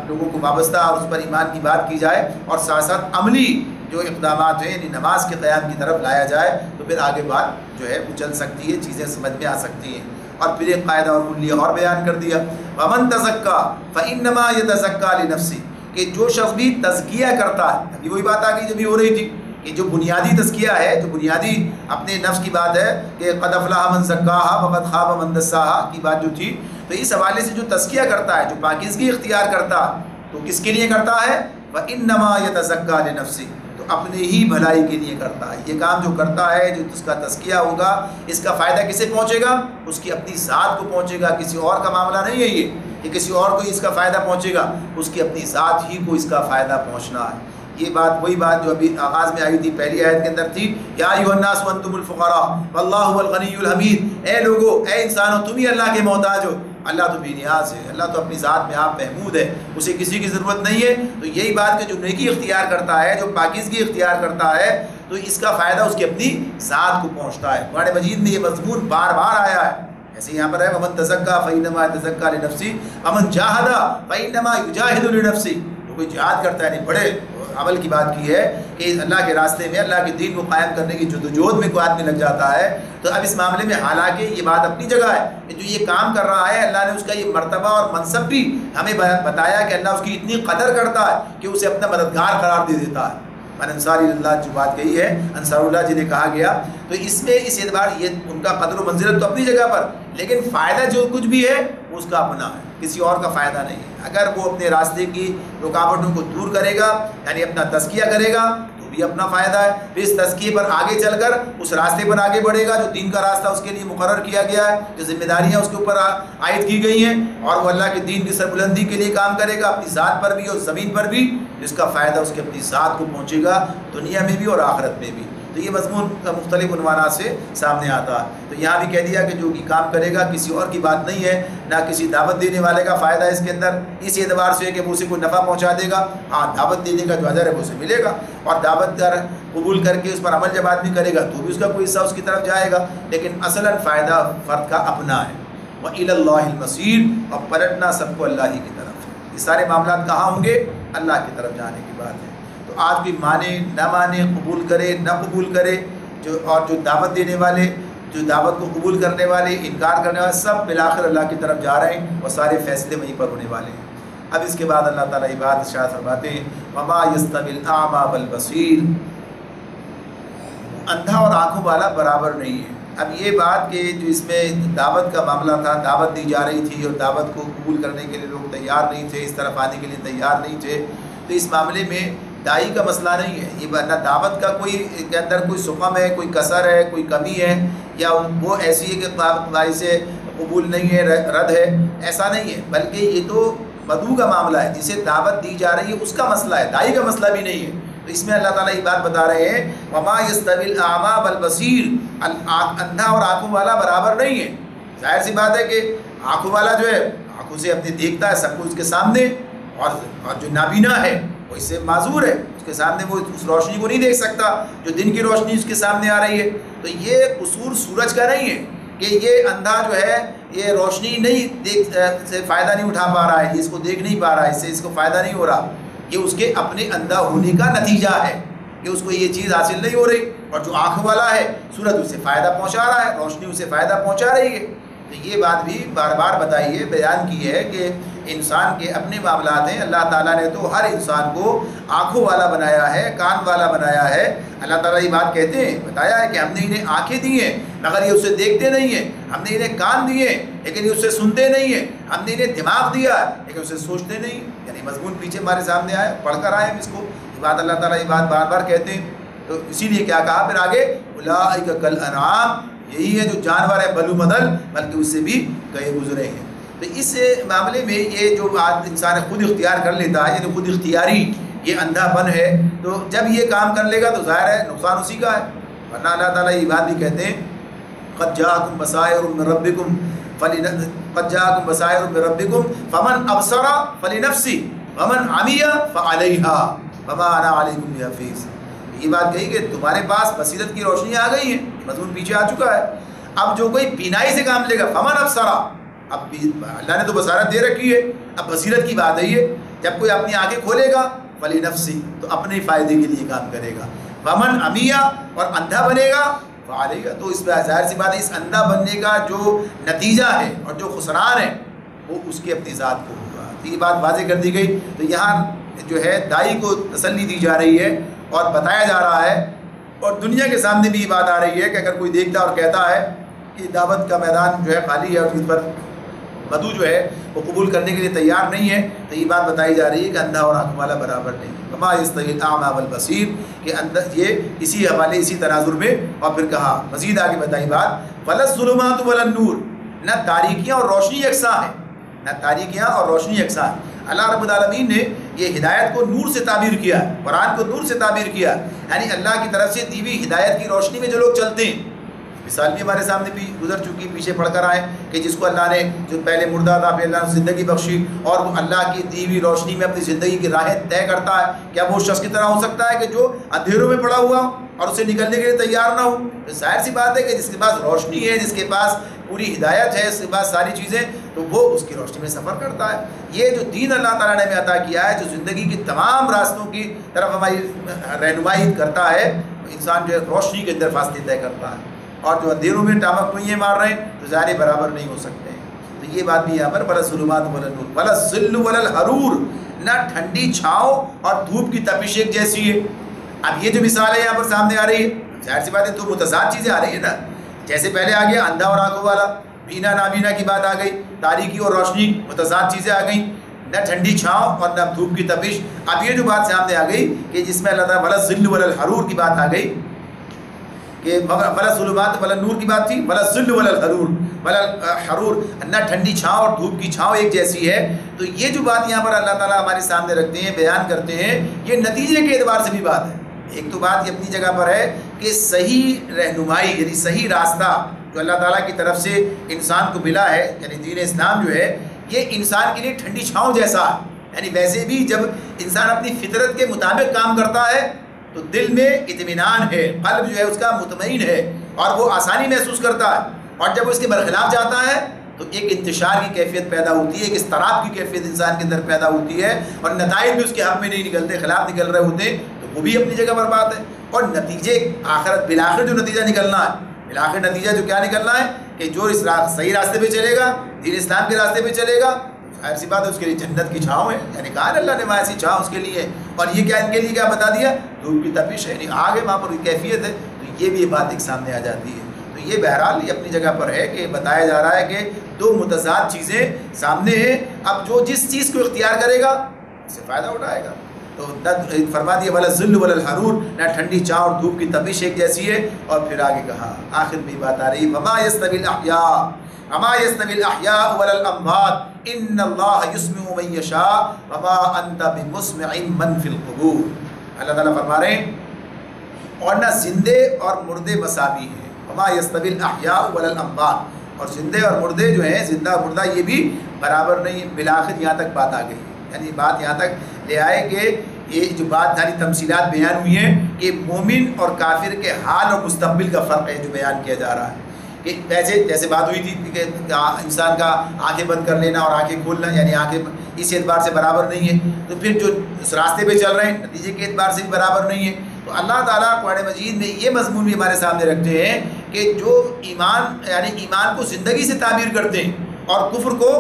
S2: لوگوں کو وابستہ اور اس پر ایمان کی بات کی جائے، اور ساتھ ساتھ عملی جو اقدامات ہیں یعنی نماز کے قیام کی طرف لایا جائے، تو پھر آگے بات جو ہے وہ چل سکتی ہے، چیزیں سمجھ میں آ سکتی ہیں. اور پھر ایک قاعدہ اور کلیہ اور بیان کر دیا، وَمَن تَزَكَّىٰ فَإِنَّمَا يَتَزَكَّىٰ لِنَفْسِهِ، کہ جو شخص بھی تزکیہ کرتا ہے، ابھی وہی بات آ گئی جو بھی ہو رہی تھی کہ جو بنیادی تزکیہ ہے، جو بنیادی اپنے نفس کی بات ہے کہ قد افلح من زکاها وقد خاب من دساها کی بات جو تھی، تو اس حوالے سے جو تزکیہ کرتا ہے، جو پاکیزگی اختیار کرتا ہے، تو کس کے لیے کرتا ہے؟ وَإِنَّمَا يَتَزَكَّىٰ لِنَفْسِهِ، تو اپنے ہی بھلائی کے لیے کرتا ہے. یہ کام جو کرتا ہے، جو اس کا تزکیہ ہوگا، اس کا فائدہ کسے پہنچے گا؟ اس کی اپنی ذات کو پہنچے گا، کسی اور کا معاملہ نہیں ہے یہ کہ کسی اور کو اس کا فائدہ پہنچے گا، اس کی اپنی ذات ہی کو اس کا فائدہ پہنچنا ہے. یہ بات وہی بات جو ابھی آغاز میں آئی تھی، پہلی آیت کے اندر تھی، یا ایھا الناس وانتم الفقراء واللہ هو الغنی الحمید، اے لوگو، اے انسانوں، تم ہی اللہ کے محتاج ہو، اللہ تو بے نیاز ہے، اللہ تو اپنی ذات میں آپ محمود ہے، اسے کسی کی ضرورت نہیں ہے. تو یہی بات کہ جو نیکی اختیار کرتا ہے، جو پاکیزگی اختیار کرتا ہے، تو اس کا فائدہ اس کی اپنی ذات کو پہنچتا ہے. قرآن مجید میں یہ مضمون بار بار آیا ہے. ایسے یہاں پر ہے وَمَن تَزَكَّىٰ فَإِنَّمَا يَتَزَكَّىٰ لِنَفْسِهِ وَمَن جَاهَدَ فَإِنَّمَا يُجَاهِدُ لِنَفْسِهِ، تو کوئی جہاد کرتا ہے، نہیں بڑے عمل کی بات کی ہے کہ اللہ کے راستے میں اللہ کے دین کو قائم کرنے کی جدوجہد میں کوئی آدمی لگ جاتا ہے، تو اب اس معاملے میں حالانکہ یہ بات اپنی جگہ ہے کہ جو یہ کام کر رہا ہے اللہ نے اس کا یہ مرتبہ اور منصب بھی ہمیں بتایا کہ اللہ اس کی اتنی قدر کرتا ہے کہ اسے اپنا مددگار قرار دے دیتا ہے۔ من انصار اللہ جو بات کہی ہے انصار اللہ جنہیں کہا گیا، تو اس میں اس اعتبار یہ ان کا قدر و منزلت تو اپنی جگہ پر، لیکن فائدہ جو کچھ بھی ہے وہ اس کا اپنا ہے، کسی اور کا فائدہ نہیں ہے۔ اگر وہ اپنے راستے کی رکاوٹوں کو دور کرے گا، یعنی اپنا تزکیہ کرے گا، تو بھی اپنا فائدہ ہے، پھر اس تزکیے پر آگے چل کر اس راستے پر آگے بڑھے گا جو دین کا راستہ اس کے لیے مقرر کیا گیا ہے، جو ذمہ داریاں اس کے اوپر عائد کی گئی ہیں، اور وہ اللہ کے دین کی سربلندی کے لیے کام کرے گا اپنی ذات پر بھی اور زمین پر بھی، جس کا فائدہ اس کے اپنی ذات کو پہنچے گا دنیا میں بھی اور آخرت میں بھی۔ تو یہ مضمون مختلف عنوانات سے سامنے آتا ہے۔ تو یہاں بھی کہہ دیا کہ جو بھی کام کرے گا کسی اور کی بات نہیں ہے، نہ کسی دعوت دینے والے کا فائدہ ہے اس کے اندر، اس اعتبار سے کہ وہ اسے کوئی نفع پہنچا دے گا، ہاں دعوت دینے کا جو اجر ہے وہ اسے ملے گا، اور دعوت قبول کر کے اس پر عمل جب آدمی کرے گا تو بھی اس کا کوئی حصہ اس کی طرف جائے گا، لیکن اصلاً فائدہ فرد کا اپنا ہے۔ وَإِلَى اللَّهِ الْمَصِيرُ، اور پلٹنا سب کو اللہ ہی کی طرف ہے۔ یہ سارے معاملات کہاں ہوں گے؟ اللہ کی طرف جانے کی بات ہے۔ تو آج بھی مانے نہ مانے، قبول کرے نہ قبول کرے، اور جو دعوت دینے والے، جو دعوت کو قبول کرنے والے، انکار کرنے والے، سب بالآخر اللہ کی طرف جا رہے ہیں اور سارے فیصلے وہیں پر ہونے والے ہیں۔ اب اس کے بعد اللہ تعالیٰ یہ بات ارشاد فرماتے ہیں وَمَا يَسْتَوِي الْأَعْمَى وَالْبَصِيرُ، اندھا اور آنکھوں والا برابر نہیں ہے۔ اب یہ بات کہ جو اس میں دعوت کا معاملہ تھا، دعوت دی جا رہی تھی اور دعوت کو قبول کرنے کے لیے لوگ تیار نہیں تھے، اس طرف آنے کے لیے تیار نہیں تھے، تو اس معاملے میں دائی کا مسئلہ نہیں ہے، یہ نہ دعوت کا کوئی کے اندر کوئی سقم ہے، کوئی کسر ہے، کوئی کمی ہے، یا وہ ایسی ہے کہ دائی سے قبول نہیں ہے، رد ہے، ایسا نہیں ہے، بلکہ یہ تو مدعو کا معاملہ ہے، جسے دعوت دی جا رہی ہے اس کا مسئلہ ہے، دائی کا مسئلہ بھی نہیں ہے۔ تو اس میں اللہ تعالیٰ یہ بات بتا رہے ہیں وَمَا يَسْتَوِي الْأَعْمَى وَالْبَصِيرُ، اندھا اور آنکھوں والا برابر نہیں ہے۔ ظاہر سی بات ہے کہ آنکھوں والا جو ہے آنکھوں سے اپنے دیکھتا ہے سب کچھ اس کے سامنے، اور جو نابینا ہے وہ اس سے معذور ہے، اس کے سامنے وہ اس روشنی کو نہیں دیکھ سکتا جو دن کی روشنی اس کے سامنے آ رہی ہے۔ تو یہ قصور سورج کا نہیں ہے کہ یہ اندھا جو ہے یہ روشنی نہیں دیکھ سے فائدہ نہیں اٹھا پا رہا ہے، یہ اس کو دیکھ نہیں پا رہا ہے، اس سے اس کو فائدہ نہیں ہو رہا، یہ اس کے اپنے اندھا ہونے کا نتیجہ ہے کہ اس کو یہ چیز حاصل نہیں ہو رہی، اور جو آنکھ والا ہے سورج اسے فائدہ پہنچا رہا ہے، روشنی اسے فائدہ پہنچا رہی ہے۔ تو یہ بات بھی بار بار بتائی ہے، بیان کی ہے کہ انسان کے اپنے معاملات ہیں، اللہ تعالیٰ نے تو ہر انسان کو آنکھوں والا بنایا ہے، کان والا بنایا ہے۔ اللہ تعالیٰ یہ بات کہتے ہیں، بتایا ہے کہ ہم نے انہیں آنکھیں دی ہیں مگر یہ اسے دیکھتے نہیں ہیں، ہم نے انہیں کان دیے لیکن یہ اسے سنتے نہیں ہیں، ہم نے انہیں دماغ دیا لیکن اسے سوچتے نہیں۔ یعنی مضمون پیچھے ہمارے سامنے آئے، پڑھ کر آئے ہم اس کو، یہ بات اللہ تعالیٰ یہ بات بار بار کہتے ہیں۔ تو اسی لیے کیا کہا پھر آگے اولئک کالانعام، یہی ہے جو جانور ہے بلو بدل، بلکہ اس سے بھی گئے گزرے ہیں۔ تو اس معاملے میں یہ جو بات انسان خود اختیار کر لیتا ہے، یعنی خود اختیاری یہ اندھا پن ہے، تو جب یہ کام کر لے گا تو ظاہر ہے نقصان اسی کا ہے۔ ورنہ اللہ تعالیٰ یہ بات بھی کہتے ہیں قد جاءکم بصائر من ربکم فمن ابصر فلنفسہ ومن عمی فعلیہا وما انا علیکم بحفیظ۔ یہ بات کہی کہ تمہارے پاس بصیرت کی روشنی آ گئی ہے، مضمون پیچھے آ چکا ہے۔ اب جو کوئی بینائی سے کام لے گا فمن ابصرا، اب اللہ نے تو بصارت دے رکھی ہے، اب بصیرت کی بات ہے یہ، جب کوئی اپنی آنکھیں کھولے گا فلنفسی، تو اپنے فائدے کے لیے کام کرے گا، ومن عمیہ، اور اندھا بنے گا فعلیہ، تو اس پہ ظاہر سی بات ہے اس اندھا بننے کا جو نتیجہ ہے اور جو خسران ہے وہ اس کی اپنی ذات کو ہوگا۔ تو یہ بات واضح کر دی گئی۔ تو یہاں جو ہے دائی کو تسلی دی جا رہی ہے اور بتایا جا رہا ہے، اور دنیا کے سامنے بھی یہ بات آ رہی ہے کہ اگر کوئی دیکھتا اور کہتا ہے کہ دعوت کا میدان جو ہے خالی ہے اور اس پر مدعو جو ہے وہ قبول کرنے کے لیے تیار نہیں ہے، تو یہ بات بتائی جا رہی ہے کہ اندھا اور آنکھ والا برابر نہیں۔ وما یستوی الاعمی والبصیر، کہ یہ اسی حوالے اسی تناظر میں، اور پھر کہا مزید آگے بتائی بات ولا الظلمات ولا النور، نہ تاریکیاں اور روشنی یکساں ہیں، نہ تاریکیاں اور روشنی یکساں ہیں۔ اللہ رب العالمین نے یہ ہدایت کو نور سے تعبیر کیا، قرآن کو نور سے تعبیر کیا، یعنی اللہ کی طرف سے دی ہوئی ہدایت کی روشنی میں جو لوگ چلتے ہیں۔ مثال بھی ہمارے سامنے بھی گزر چکی، پیچھے پڑھ کر آئے کہ جس کو اللہ نے، جو پہلے مردہ تھا پھر اللہ نے زندگی بخشی، اور وہ اللہ کی دی ہوئی روشنی میں اپنی زندگی کی راہیں طے کرتا ہے، کیا وہ شخص کی طرح ہو سکتا ہے کہ جو اندھیروں میں پڑا ہوا اور اسے نکلنے کے لیے تیار نہ ہو، تو ظاہر سی بات ہے کہ جس کے پاس روشنی ہے، جس کے پاس پوری ہدایت ہے، اس کے پاس ساری چیزیں، تو وہ اس کی روشنی میں سفر کرتا ہے۔ یہ جو دین اللہ تعالیٰ نے ہمیں عطا کیا ہے، جو زندگی کی تمام راستوں کی طرف ہماری رہنمائی کرتا ہے، انسان جو ہے روشنی کے اندر فاصلے طے کرتا ہے، اور جو اندھیروں میں ٹامک کوئیں مار رہے ہیں تو ظاہر برابر نہیں ہو سکتے ہیں۔ تو یہ بات بھی یہاں پر ولا ظلمات ولا نور ولا ظل ولا الحرور، نہ ٹھنڈی چھاؤں اور دھوپ کی تپش ایک جیسی ہے۔ اب یہ جو مثال ہے یہاں پر سامنے آ رہی ہے، ظاہر سی بات ہے دو متضاد چیزیں آ رہی ہیں نا، جیسے پہلے آ گیا اندھا اور آنکھوں والا، بینا نابینا کی بات آ گئی، تاریکی اور روشنی متضاد چیزیں آ گئیں، نہ ٹھنڈی چھاؤں اور نہ دھوپ کی تپش۔ اب یہ جو بات سامنے آ گئی کہ جس میں اللہ تعالیٰ ولا ظل ولا الحرور کی بات آ گئی، کہ ولا ظلمات ولا نور کی بات تھی، ولا ظل ولا الحرور ولا حرور، نہ ٹھنڈی چھاؤں اور دھوپ کی چھاؤں ایک جیسی ہے۔ تو یہ جو بات یہاں پر اللہ تعالیٰ ہمارے سامنے رکھتے ہیں، بیان کرتے ہیں، یہ نتیجے کے اعتبار سے بھی بات ہے۔ ایک تو بات یہ اپنی جگہ پر ہے کہ صحیح رہنمائی یعنی صحیح راستہ جو اللہ تعالیٰ کی طرف سے انسان کو ملا ہے، یعنی دین اسلام جو ہے، یہ انسان کے لیے ٹھنڈی چھاؤں جیسا ہے۔ یعنی ویسے بھی جب انسان اپنی فطرت کے مطابق کام کرتا ہے تو دل میں اطمینان ہے، قلب جو ہے اس کا مطمئن ہے اور وہ آسانی محسوس کرتا ہے، اور جب وہ اس کے برخلاف جاتا ہے تو ایک انتشار کی کیفیت پیدا ہوتی ہے، ایک اضطراب کی کیفیت انسان کے اندر پیدا ہوتی ہے، اور نتائج بھی اس کے حق میں نہیں نکلتے، خلاف نکل رہے ہوتے ہیں، تو وہ بھی اپنی جگہ پر بات ہے۔ اور نتیجے آخرت بالآخر جو نتیجہ نکلنا ہے، بالآخر نتیجہ جو کیا نکلنا ہے کہ جو اس صحیح راستے پہ چلے گا، دین اسلام کے راستے پہ چلے گا، ظاہر سی بات ہے اس کے لیے جنت کی چھاؤں ہے، یعنی کہا اللہ نے وہاں ایسی چھاؤں اس کے لیے، اور یہ کیا ان کے لیے کیا بتا دیا، دھوپ کی تپش ہے، یعنی آگ ہے وہاں پر کیفیت ہے۔ تو یہ بھی بات ایک سامنے آ جاتی ہے۔ تو یہ بہرحال یہ اپنی جگہ پر ہے کہ بتایا جا رہا ہے کہ دو متضاد چیزیں سامنے ہیں، اب جو جس چیز کو اختیار کرے گا اس سے فائدہ اٹھائے گا۔ تو فرما دیا ولا ظل ولا الحرور، نہ ٹھنڈی چھاؤں اور دھوپ کی تپش ایک جیسی ہے۔ اور پھر آگے کہا، آخر میں بات آ رہی وما یستوی الاحیاء وما یستوی الاحیاء ولا الاموات ان اللہ یسمع من یشاء وما انت بمسمع من فی القبور۔ اللہ تعالیٰ فرما رہے ہیں اور نہ زندے اور مردے مساوی ہیں، وما یستوی الاحیاء ولا الاموات، اور زندے اور مردے جو ہیں، زندہ اور مردہ یہ بھی برابر نہیں۔ بالآخر یہاں تک بات آ گئی، یعنی بات یہاں تک لے آئے کہ یہ جو بات ساری تمثیلات بیان ہوئی ہیں کہ مومن اور کافر کے حال اور مستقبل کا فرق ہے جو بیان کیا جا رہا ہے۔ کہ ویسے جیسے بات ہوئی تھی کہ انسان کا آنکھیں بند کر لینا اور آنکھیں کھولنا، یعنی آنکھیں اس اعتبار سے برابر نہیں ہے، تو پھر جو اس راستے پہ چل رہے ہیں نتیجے کے اعتبار سے بھی برابر نہیں ہے۔ تو اللہ تعالیٰ قرآن مجید میں یہ مضمون بھی ہمارے سامنے رکھتے ہیں کہ جو ایمان یعنی ایمان کو زندگی سے تعبیر کرتے ہیں، اور کفر کو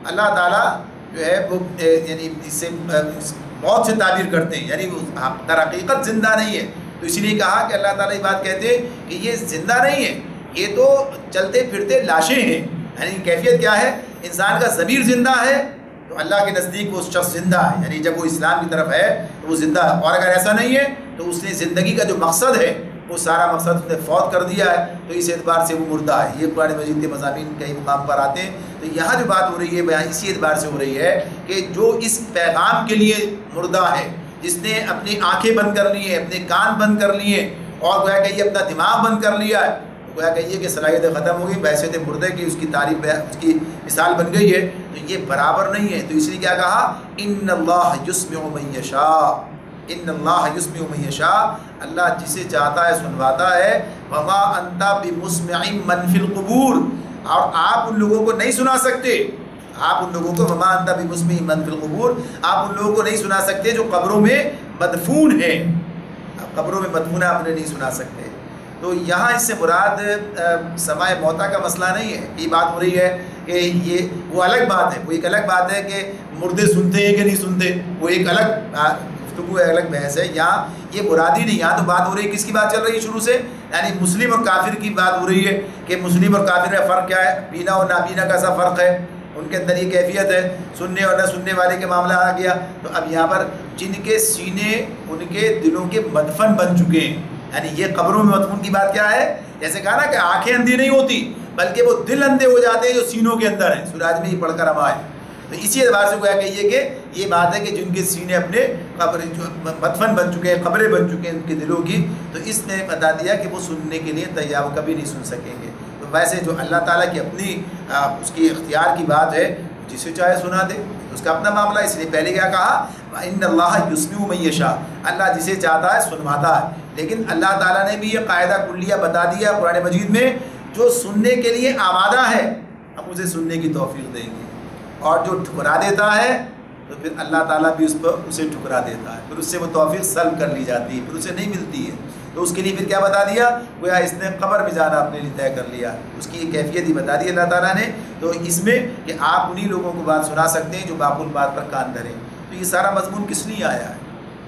S2: اللہ تعالیٰ جو ہے وہ یعنی اس سے موت سے تعبیر کرتے ہیں، یعنی وہ در حقیقت زندہ نہیں ہے۔ تو اسی لیے کہا کہ اللہ تعالیٰ یہ بات کہتے ہیں کہ یہ زندہ نہیں ہے، یہ تو چلتے پھرتے لاشیں ہیں۔ یعنی کیفیت کیا ہے، انسان کا ضمیر زندہ ہے تو اللہ کے نزدیک وہ شخص زندہ ہے، یعنی جب وہ اسلام کی طرف ہے تو وہ زندہ ہے، اور اگر ایسا نہیں ہے تو اس نے زندگی کا جو مقصد ہے وہ سارا مقصد اس نے فوت کر دیا ہے، تو اس اعتبار سے وہ مردہ ہے۔ یہ قرآن مجید کے مضامین کئی مقام پر آتے ہیں۔ تو یہاں جو بات ہو رہی ہے بیان اسی اعتبار سے ہو رہی ہے کہ جو اس پیغام کے لیے مردہ ہے، جس نے اپنی آنکھیں بند کر لی ہیں، اپنے کان بند کر لیے ہیں، اور گویا کہ یہ اپنا دماغ بند کر لیا ہے، گویا کہیے کہ صلاحیتیں ختم ہو گئی، بحیثیت مردے کی اس کی تعریف اس کی مثال بن گئی ہے، تو یہ برابر نہیں ہے۔ تو اس لیے کیا کہا، ان اللہ یسمع من یشاء، ان اللہ یسمع من یشاء، اللہ جسے چاہتا ہے سنواتا ہے، وما انت بمسمع من فی القبور، اور آپ ان لوگوں کو نہیں سنا سکتے، آپ ان لوگوں کو وما انت بمسمع من فی القبور، آپ ان لوگوں کو نہیں سنا سکتے جو قبروں میں مدفون ہیں، قبروں میں مدفون آپ انہیں نہیں سنا سکتے۔ تو یہاں اس سے مراد سماع موتا کا مسئلہ نہیں ہے، یہ بات ہو رہی ہے کہ یہ وہ الگ بات ہے، وہ ایک الگ بات ہے کہ مردے سنتے ہیں کہ نہیں سنتے، وہ ایک الگ گفتگو ہے، الگ بحث ہے۔ یہاں یہ مرادی نہیں، یہاں تو بات ہو رہی ہے کس کی بات چل رہی ہے شروع سے، یعنی مسلم اور کافر کی بات ہو رہی ہے کہ مسلم اور کافر میں فرق کیا ہے، بینا اور نابینا کا سا فرق ہے، ان کے اندر یہ کیفیت ہے، سننے اور نہ سننے والے کے معاملہ آ گیا۔ تو اب یہاں پر جن کے سینے ان کے دلوں کے مدفن بن چکے ہیں، یعنی یہ قبروں میں مدفون کی بات کیا ہے، جیسے کہا نا کہ آنکھیں اندھی نہیں ہوتی بلکہ وہ دل اندھے ہو جاتے ہیں جو سینوں کے اندر ہیں، سورج میں یہ پڑھ کر ہم آئے۔ تو اسی اعتبار سے گویا کہیے کہ یہ بات ہے کہ جن کے سینے اپنے قبر مدفن بن چکے ہیں، قبریں بن چکے ہیں ان کے دلوں کی، تو اس نے بتا دیا کہ وہ سننے کے لیے تیار کبھی نہیں سن سکیں گے۔ تو ویسے جو اللہ تعالیٰ کی اپنی اس کی اختیار کی بات ہے، جسے چاہے سنا دے، اس کا اپنا معاملہ۔ اس لیے پہلے کیا کہا، ان اللہ یسمع من یشاء، اللہ جسے چاہتا ہے سنواتا ہے۔ لیکن اللہ تعالیٰ نے بھی یہ قاعدہ کلیہ بتا دیا قرآن مجید میں، جو سننے کے لیے آمادہ ہے ہم اسے سننے کی توفیق دیں گے، اور جو ٹھکرا دیتا ہے تو پھر اللہ تعالیٰ بھی اسے ٹھکرا دیتا ہے، پھر اس سے وہ توفیق سلب کر لی جاتی ہے، پھر اسے نہیں ملتی ہے۔ تو اس کے لیے پھر کیا بتا دیا؟ گویا اس نے قبر میں جانا اپنے لیے طے کر لیا، اس کی یہ کیفیت ہی بتا دی اللہ تعالیٰ نے۔ تو اس میں کہ آپ انہی لوگوں کو بات سنا سکتے ہیں جو معقول بات پر کان دھریں۔ تو یہ سارا مضمون کس لیے آیا ہے؟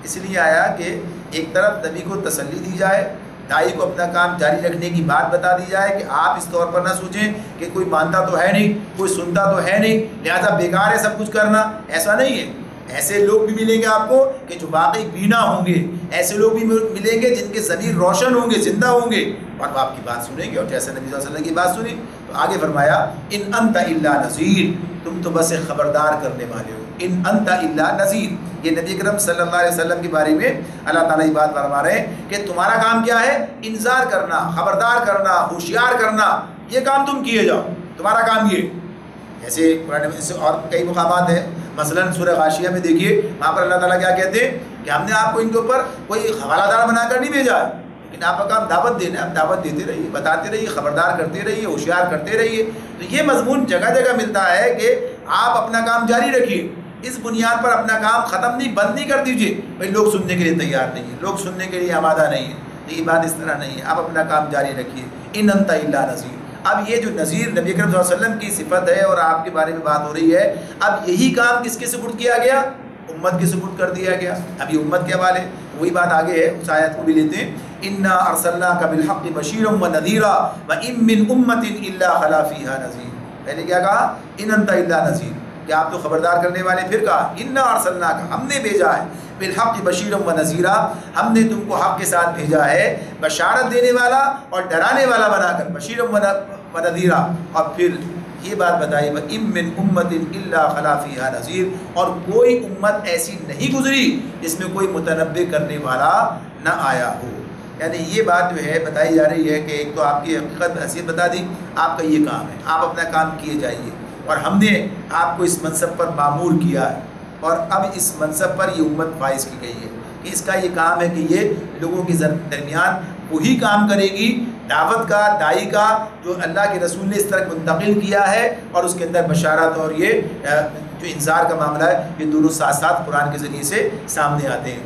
S2: اس لیے آیا کہ ایک طرف نبی کو تسلی دی جائے، داعی کو اپنا کام جاری رکھنے کی بات بتا دی جائے کہ آپ اس طور پر نہ سوچیں کہ کوئی مانتا تو ہے نہیں، کوئی سنتا تو ہے نہیں، لہذا بیکار ہے سب کچھ کرنا، ایسا نہیں ہے۔ ایسے لوگ بھی ملیں گے آپ کو کہ جو واقعی بینا ہوں گے، ایسے لوگ بھی ملیں گے جن کے ضمیر روشن ہوں گے، زندہ ہوں گے، اور وہ آپ کی بات سنیں گے، اور جیسے نبی صلی اللہ علیہ وسلم کی بات سنی۔ تو آگے فرمایا ان انت الا نذیر، تم تو بس ایک خبردار کرنے والے ہو، ان انت الا نذیر۔ یہ نبی اکرم صلی اللہ علیہ وسلم کے بارے میں اللہ تعالیٰ یہ بات فرما رہے ہیں کہ تمہارا کام کیا ہے؟ انذار کرنا، خبردار کرنا، ہوشیار کرنا، یہ کام تم کیے جاؤ، تمہارا کام یہ۔ ایسے قرآن میں اور کئی مقامات ہیں، مثلا سورہ غاشیہ میں دیکھیے، وہاں پر اللہ تعالیٰ کیا کہتے ہیں کہ ہم نے آپ کو ان کے اوپر کوئی حوالہ دار بنا کر نہیں بھیجا ہے، لیکن آپ کا کام دعوت دینا ہے، آپ دعوت دیتے رہیے، بتاتے رہیے، خبردار کرتے رہیے، ہوشیار کرتے رہیے۔ تو یہ مضمون جگہ جگہ ملتا ہے کہ آپ اپنا کام جاری رکھیے، اس بنیاد پر اپنا کام ختم نہیں، بند نہیں کر دیجیے۔ بھائی لوگ سننے کے لیے تیار نہیں ہیں، لوگ سننے کے لیے آمادہ نہیں ہیں، تو یہ بات اس طرح نہیں ہے، آپ اپنا کام جاری رکھیے۔ ان انت الا نذیر۔ اب یہ جو نذیر نبی اکرم صلی اللہ علیہ وسلم کی صفت ہے اور آپ کے بارے میں بات ہو رہی ہے، اب یہی کام کس کے سپرد کیا گیا؟ امت کے سپرد کر دیا گیا۔ اب یہ امت کے حوالے وہی بات آگے ہے، اس آیت کو بھی لیتے ہیں، انا ارسلناک بالحق بشیرا ونذیرا وان من امۃ الا خلا فیہا نذیر۔ پہلے کیا کہا؟ ان انت الا نذیر، کہ آپ تو خبردار کرنے والے، پھر کہا انا ارسلناک، ہم نے بھیجا ہے، بالحق بشیرا ونذیرا، ہم نے تم کو حق کے ساتھ بھیجا ہے، بشارت دینے والا اور ڈرانے والا بنا کر، بشیرا ونذیرا، اور پھر یہ بات بتائی وَإِن مِّنْ أُمَّةٍ إِلَّا خَلَا فِيهَا نَذِيرٌ، اور کوئی امت ایسی نہیں گزری جس میں کوئی متنبع کرنے والا نہ آیا ہو۔ یعنی یہ بات جو ہے بتائی جا رہی ہے کہ ایک تو آپ کی حقیقت حیثیت بتا دی، آپ کا یہ کام ہے، آپ اپنا کام کیے جائیے، اور ہم نے آپ کو اس منصب پر مامور کیا ہے، اور اب اس منصب پر یہ امت فائز کی گئی ہے کہ اس کا یہ کام ہے کہ یہ لوگوں کے درمیان وہی کام کرے گی، دعوت کا، داعی کا، جو اللہ کے رسول نے اس طرح منتقل کیا ہے، اور اس کے اندر بشارت اور یہ جو انذار کا معاملہ ہے، یہ دونوں ساتھ ساتھ قرآن کے ذریعے سے سامنے آتے ہیں۔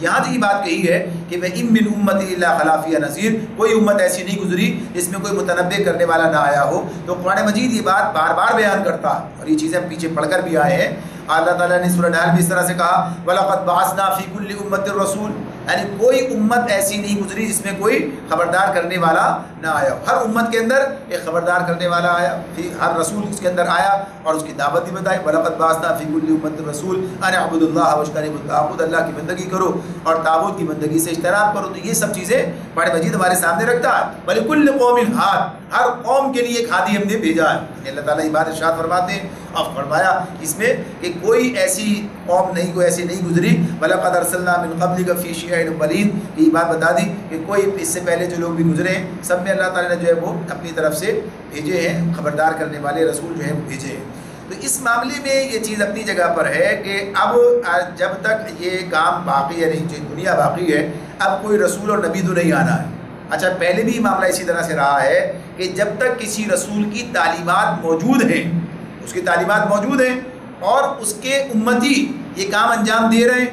S2: یہاں تو یہ بات کہی ہے کہ وَإِن مِّنْ أُمَّةٍ إِلَّا خَلَا فِيهَا نَذِيرٌ، کوئی امت ایسی نہیں گزری جس میں کوئی متنبع کرنے والا نہ آیا ہو۔ تو قرآن مجید یہ بات بار بار بیان کرتا ہے، اور یہ چیزیں ہم پیچھے پڑھ کر بھی آئے ہیں۔ اللہ تعالیٰ نے سورہ نحل میں اس طرح سے کہا وَلَقَدْ بَعَثْنَا فِي كُلِّ أُمَّةٍ رَسُولٍ، یعنی کوئی امت ایسی نہیں گزری جس میں کوئی خبردار کرنے والا نہ آیا۔ ہر امت کے اندر ایک خبردار کرنے والا آیا، ہر رسول اس کے اندر آیا اور اس کی دعوت بھی بتائی۔ وَلَقَدْ بَعَثْنَا فِي كُلِّ أُمَّةٍ رَسُولًا أَنِ اعْبُدُوا اللَّهَ وَاجْتَنِبُوا الطَّاغُوتَ، اللہ کی بندگی کرو اور طاغوت کی بندگی سے اجتناب کرو۔ تو یہ سب چیزیں قرآن مجید ہمارے سامنے رکھتا ہے۔ وَلِكُلِّ قَوْمٍ هَادٍ، ہر قوم کے لیے ایک ہادی ہم نے بھیجا ہے۔ اللہ تعالیٰ یہ بات ارشاد فرماتے ہیں، اور فرمایا اس میں کہ کوئی ایسی قوم نہیں، کوئی ایسی نہیں گزری۔ وَلَقَدْ أَرْسَلْنَا مِنْ قَبْلِكَ فِي شِيَعٍ الْأَوَّلِينَ، یہ بات بتا دی کہ کوئی اس سے پہلے جو لوگ بھی گزرے ہیں سب میں اللہ تعالیٰ نے جو ہے وہ اپنی طرف سے بھیجے ہیں، خبردار کرنے والے رسول جو ہیں وہ بھیجے ہیں۔ تو اس معاملے میں یہ چیز اپنی جگہ پر ہے کہ اب جب تک یہ کام باقی ہے، جو دنیا باقی ہے، اب کوئی رسول اور نبی تو نہیں آنا ہے۔ اچھا، پہلے بھی معاملہ اسی طرح سے رہا ہے کہ جب تک کسی رسول کی تعلیمات موجود ہیں، اس کی تعلیمات موجود ہیں اور اس کے امتی یہ کام انجام دے رہے ہیں،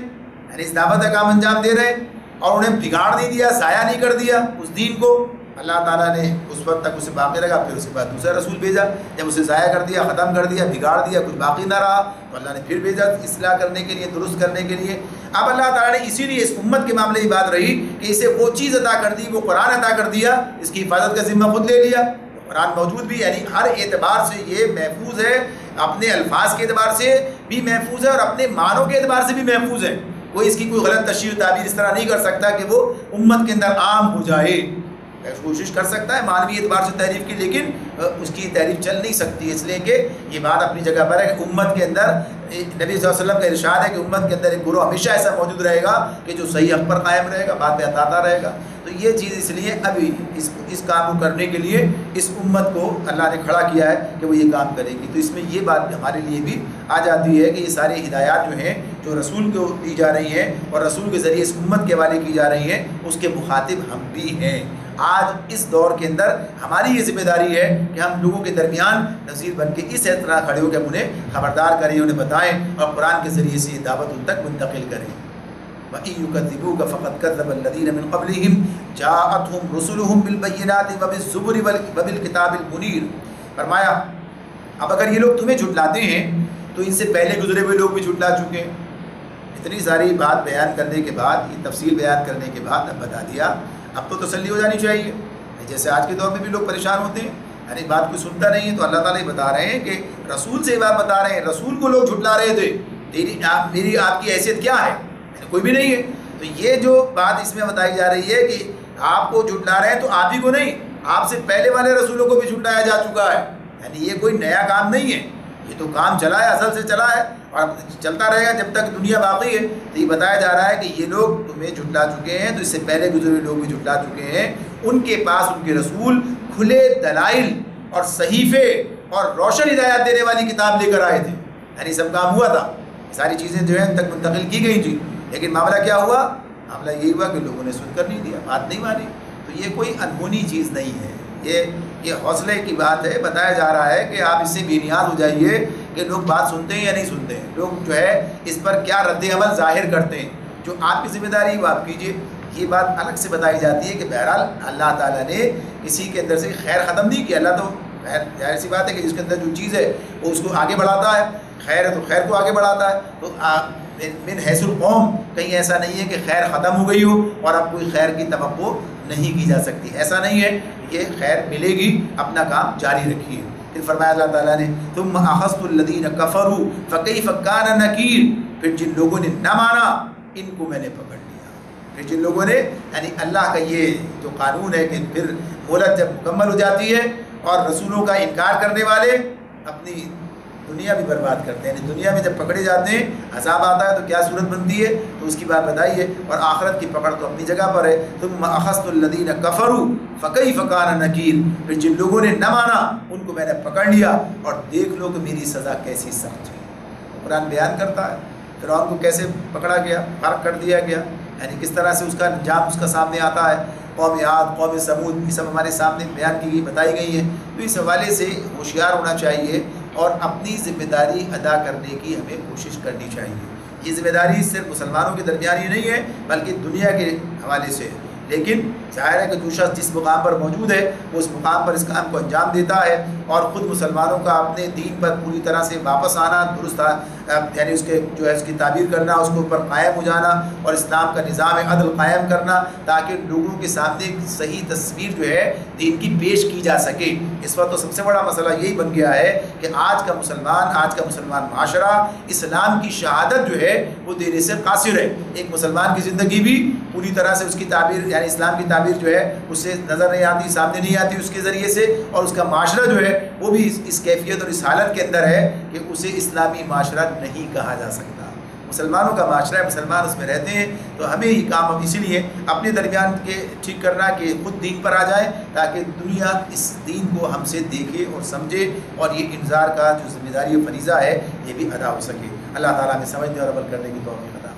S2: یعنی اس دعوت کا کام انجام دے رہے ہیں، اور انہیں بگاڑ نہیں دیا، ضائع نہیں کر دیا اس دین کو، اللہ تعالیٰ نے اس وقت تک اسے باقی رکھا، پھر اس کے بعد دوسرا رسول بھیجا، جب اسے ضائع کر دیا، ختم کر دیا، بگاڑ دیا، کچھ باقی نہ رہا تو اللہ نے پھر بھیجا اصلاح کرنے کے لیے، درست کرنے کے لیے۔ اب اللہ تعالیٰ نے اسی لیے اس امت کے معاملے کی بات رہی کہ اسے وہ چیز عطا کر دی، وہ قرآن عطا کر دیا، اس کی حفاظت کا ذمہ خود لے لیا۔ قرآن موجود بھی، یعنی ہر اعتبار سے یہ محفوظ ہے، اپنے الفاظ کے اعتبار سے بھی محفوظ ہے اور اپنے معنوں کے اعتبار سے بھی محفوظ ہے۔ کوئی اس کی کوئی غلط تشریح و تعبیر اس طرح نہیں کر سکتا کہ وہ امت کے اندر عام ہو جائے۔ کوشش کر سکتا ہے مانوی اعتبار سے تعریف کی، لیکن اس کی تعریف چل نہیں سکتی، اس لیے کہ یہ بات اپنی جگہ پر ہے کہ امت کے اندر نبی صلی اللہ علیہ وسلم کا ارشاد ہے کہ امت کے اندر ایک گروہ ہمیشہ ایسا موجود رہے گا کہ جو صحیح حق پر قائم رہے گا، بات پہ بتاتا رہے گا۔ تو یہ چیز اس لیے ابھی اس کام کو کرنے کے لیے اس امت کو اللہ نے کھڑا کیا ہے کہ وہ یہ کام کرے گی۔ تو اس میں یہ بات ہمارے لیے بھی آ جاتی ہے کہ یہ ساری ہدایات جو ہیں جو رسول کو دی جا رہی ہیں اور رسول کے ذریعے اس امت کے حوالے کی جا رہی ہیں، اس کے مخاطب ہم بھی ہیں۔ آج اس دور کے اندر ہماری یہ ذمہ داری ہے کہ ہم لوگوں کے درمیان نذیر بن کے اس طرح کھڑے ہو کہ ہم انہیں خبردار کریں، انہیں بتائیں اور قرآن کے ذریعے سے یہ دعوت ان تک منتقل کریں۔ وَإِن يُكَذِّبُوكَ فَقَدْ كَذَّبَ الَّذِينَ مِن قَبْلِهِمْ جَاءَتْهُمْ رُسُلُهُم بِالْبَيِّنَاتِ وَبِالزُّبُرِ وَبِالْكِتَابِ الْمُنِيرِ۔ فرمایا اب اگر یہ لوگ تمہیں جھٹلاتے ہیں تو ان سے پہلے گزرے ہوئے لوگ بھی جھٹلا چکے ہیں۔ اتنی ساری بات بیان کرنے کے بعد، یہ تفصیل بیان کرنے کے بعد اب بتا دیا، اب تو تسلی ہو جانی چاہیے۔ جیسے آج کے دور میں بھی لوگ پریشان ہوتے ہیں، یعنی بات کوئی سنتا نہیں ہے، تو اللہ تعالیٰ یہ بتا رہے ہیں کہ رسول سے یہ بات بتا رہے ہیں، رسول کو لوگ جھٹلا رہے تھے، میری آپ کی حیثیت کیا ہے؟ کوئی بھی نہیں ہے۔ تو یہ جو بات اس میں بتائی جا رہی ہے کہ آپ کو جھٹلا رہے ہیں تو آپ ہی کو نہیں، آپ سے پہلے والے رسولوں کو بھی جھٹلایا جا چکا ہے، یعنی یہ کوئی نیا کام نہیں ہے، یہ تو کام چلا ہے، اصل سے چلا ہے اور چلتا رہے گا جب تک دنیا باقی ہے۔ تو یہ بتایا جا رہا ہے کہ یہ لوگ تمہیں جھٹلا چکے ہیں، تو اس سے پہلے گزرے ہوئے لوگ بھی جھٹلا چکے ہیں، ان کے پاس ان کے رسول کھلے دلائل اور صحیفے اور روشن ہدایات دینے والی کتاب لے کر آئے تھے، یعنی سب کام ہوا تھا، ساری چیزیں جو ہیں ان تک منتقل کی گئی تھیں، لیکن معاملہ کیا ہوا؟ معاملہ یہی ہوا کہ لوگوں نے سن کر نہیں دیا، بات نہیں مانی۔ تو یہ کوئی انہونی چیز نہیں ہے، یہ حوصلے کی بات ہے۔ بتایا جا رہا ہے کہ آپ اس سے بے نیاز ہو جائیے کہ لوگ بات سنتے ہیں یا نہیں سنتے ہیں، لوگ جو ہے اس پر کیا رد عمل ظاہر کرتے ہیں، جو آپ کی ذمہ داری وہ آپ کیجیے۔ یہ بات الگ سے بتائی جاتی ہے کہ بہرحال اللہ تعالیٰ نے کسی کے اندر سے خیر ختم نہیں کیا، اللہ تو خیر ظاہر سی بات ہے کہ جس کے اندر جو چیز ہے وہ اس کو آگے بڑھاتا ہے، خیر ہے تو خیر کو آگے بڑھاتا ہے۔ تو من حیث القوم کہیں ایسا نہیں ہے کہ خیر ختم ہو گئی ہو اور اب کوئی خیر کی توقع نہیں کی جا سکتی، ایسا نہیں ہے، یہ خیر ملے گی، اپنا کام جاری رکھیے۔ پھر فرمایا اللہ تعالیٰ نے ثم اخذت الذین کفروا فکیف کان نکیر، پھر جن لوگوں نے نہ مانا ان کو میں نے پکڑ لیا۔ پھر جن لوگوں نے، یعنی اللہ کا یہ جو قانون ہے کہ پھر مہلت جب مکمل ہو جاتی ہے اور رسولوں کا انکار کرنے والے اپنی دنیا بھی برباد کرتے ہیں، یعنی دنیا میں جب پکڑے جاتے ہیں عذاب آتا ہے تو کیا صورت بنتی ہے، تو اس کی بات بتائیے، اور آخرت کی پکڑ تو اپنی جگہ پر ہے۔ ثم اخذت الذین کفروا فکیف کان نکیر، پھر جن لوگوں نے نہ مانا ان کو میں نے پکڑ لیا اور دیکھ لو کہ میری سزا کیسی سخت ہے۔ قرآن بیان کرتا ہے فرعون کو کیسے پکڑا گیا، غرق کر دیا گیا، یعنی کس طرح سے اس کا انجام اس کا سامنے آتا ہے۔ قوم عاد، قوم سمود، یہ سب ہمارے سامنے بیان کی گئی، بتائی گئی ہیں۔ تو اس حوالے سے ہوشیار ہونا چاہیے اور اپنی ذمہ داری ادا کرنے کی ہمیں کوشش کرنی چاہیے۔ یہ ذمہ داری صرف مسلمانوں کے درمیان ہی نہیں ہے بلکہ دنیا کے حوالے سے، لیکن ظاہر ہے کہ جو شخص جس مقام پر موجود ہے وہ اس مقام پر اس کام کو انجام دیتا ہے، اور خود مسلمانوں کا اپنے دین پر پوری طرح سے واپس آنا، درست یعنی اس کے جو ہے اس کی تعبیر کرنا، اس کے اوپر قائم ہو جانا اور اسلام کا نظام عدل قائم کرنا، تاکہ لوگوں کے سامنے ایک صحیح تصویر جو ہے دین کی پیش کی جا سکے۔ اس وقت تو سب سے بڑا مسئلہ یہی بن گیا ہے کہ آج کا مسلمان معاشرہ اسلام کی شہادت جو ہے وہ دینے سے قاصر ہے۔ ایک مسلمان کی زندگی بھی پوری طرح سے اس کی تعبیر یعنی اسلام کی تعبیر جو ہے اس سے نظر نہیں آتی، سامنے نہیں آتی اس کے ذریعے سے، اور اس کا معاشرہ جو ہے وہ بھی اس کیفیت اور اس حالت کے اندر ہے کہ اسے اسلامی معاشرہ نہیں کہا جا سکتا۔ مسلمانوں کا معاشرہ ہے، مسلمان اس میں رہتے ہیں، تو ہمیں یہ کام اب اسی لیے اپنے درمیان کے ٹھیک کرنا کہ خود دین پر آ جائیں، تاکہ دنیا اس دین کو ہم سے دیکھے اور سمجھے، اور یہ انذار کا جو ذمہ داری و فریضہ ہے یہ بھی ادا ہو سکے۔ اللہ تعالیٰ نے سمجھنے اور عمل کرنے کی توفیق عطا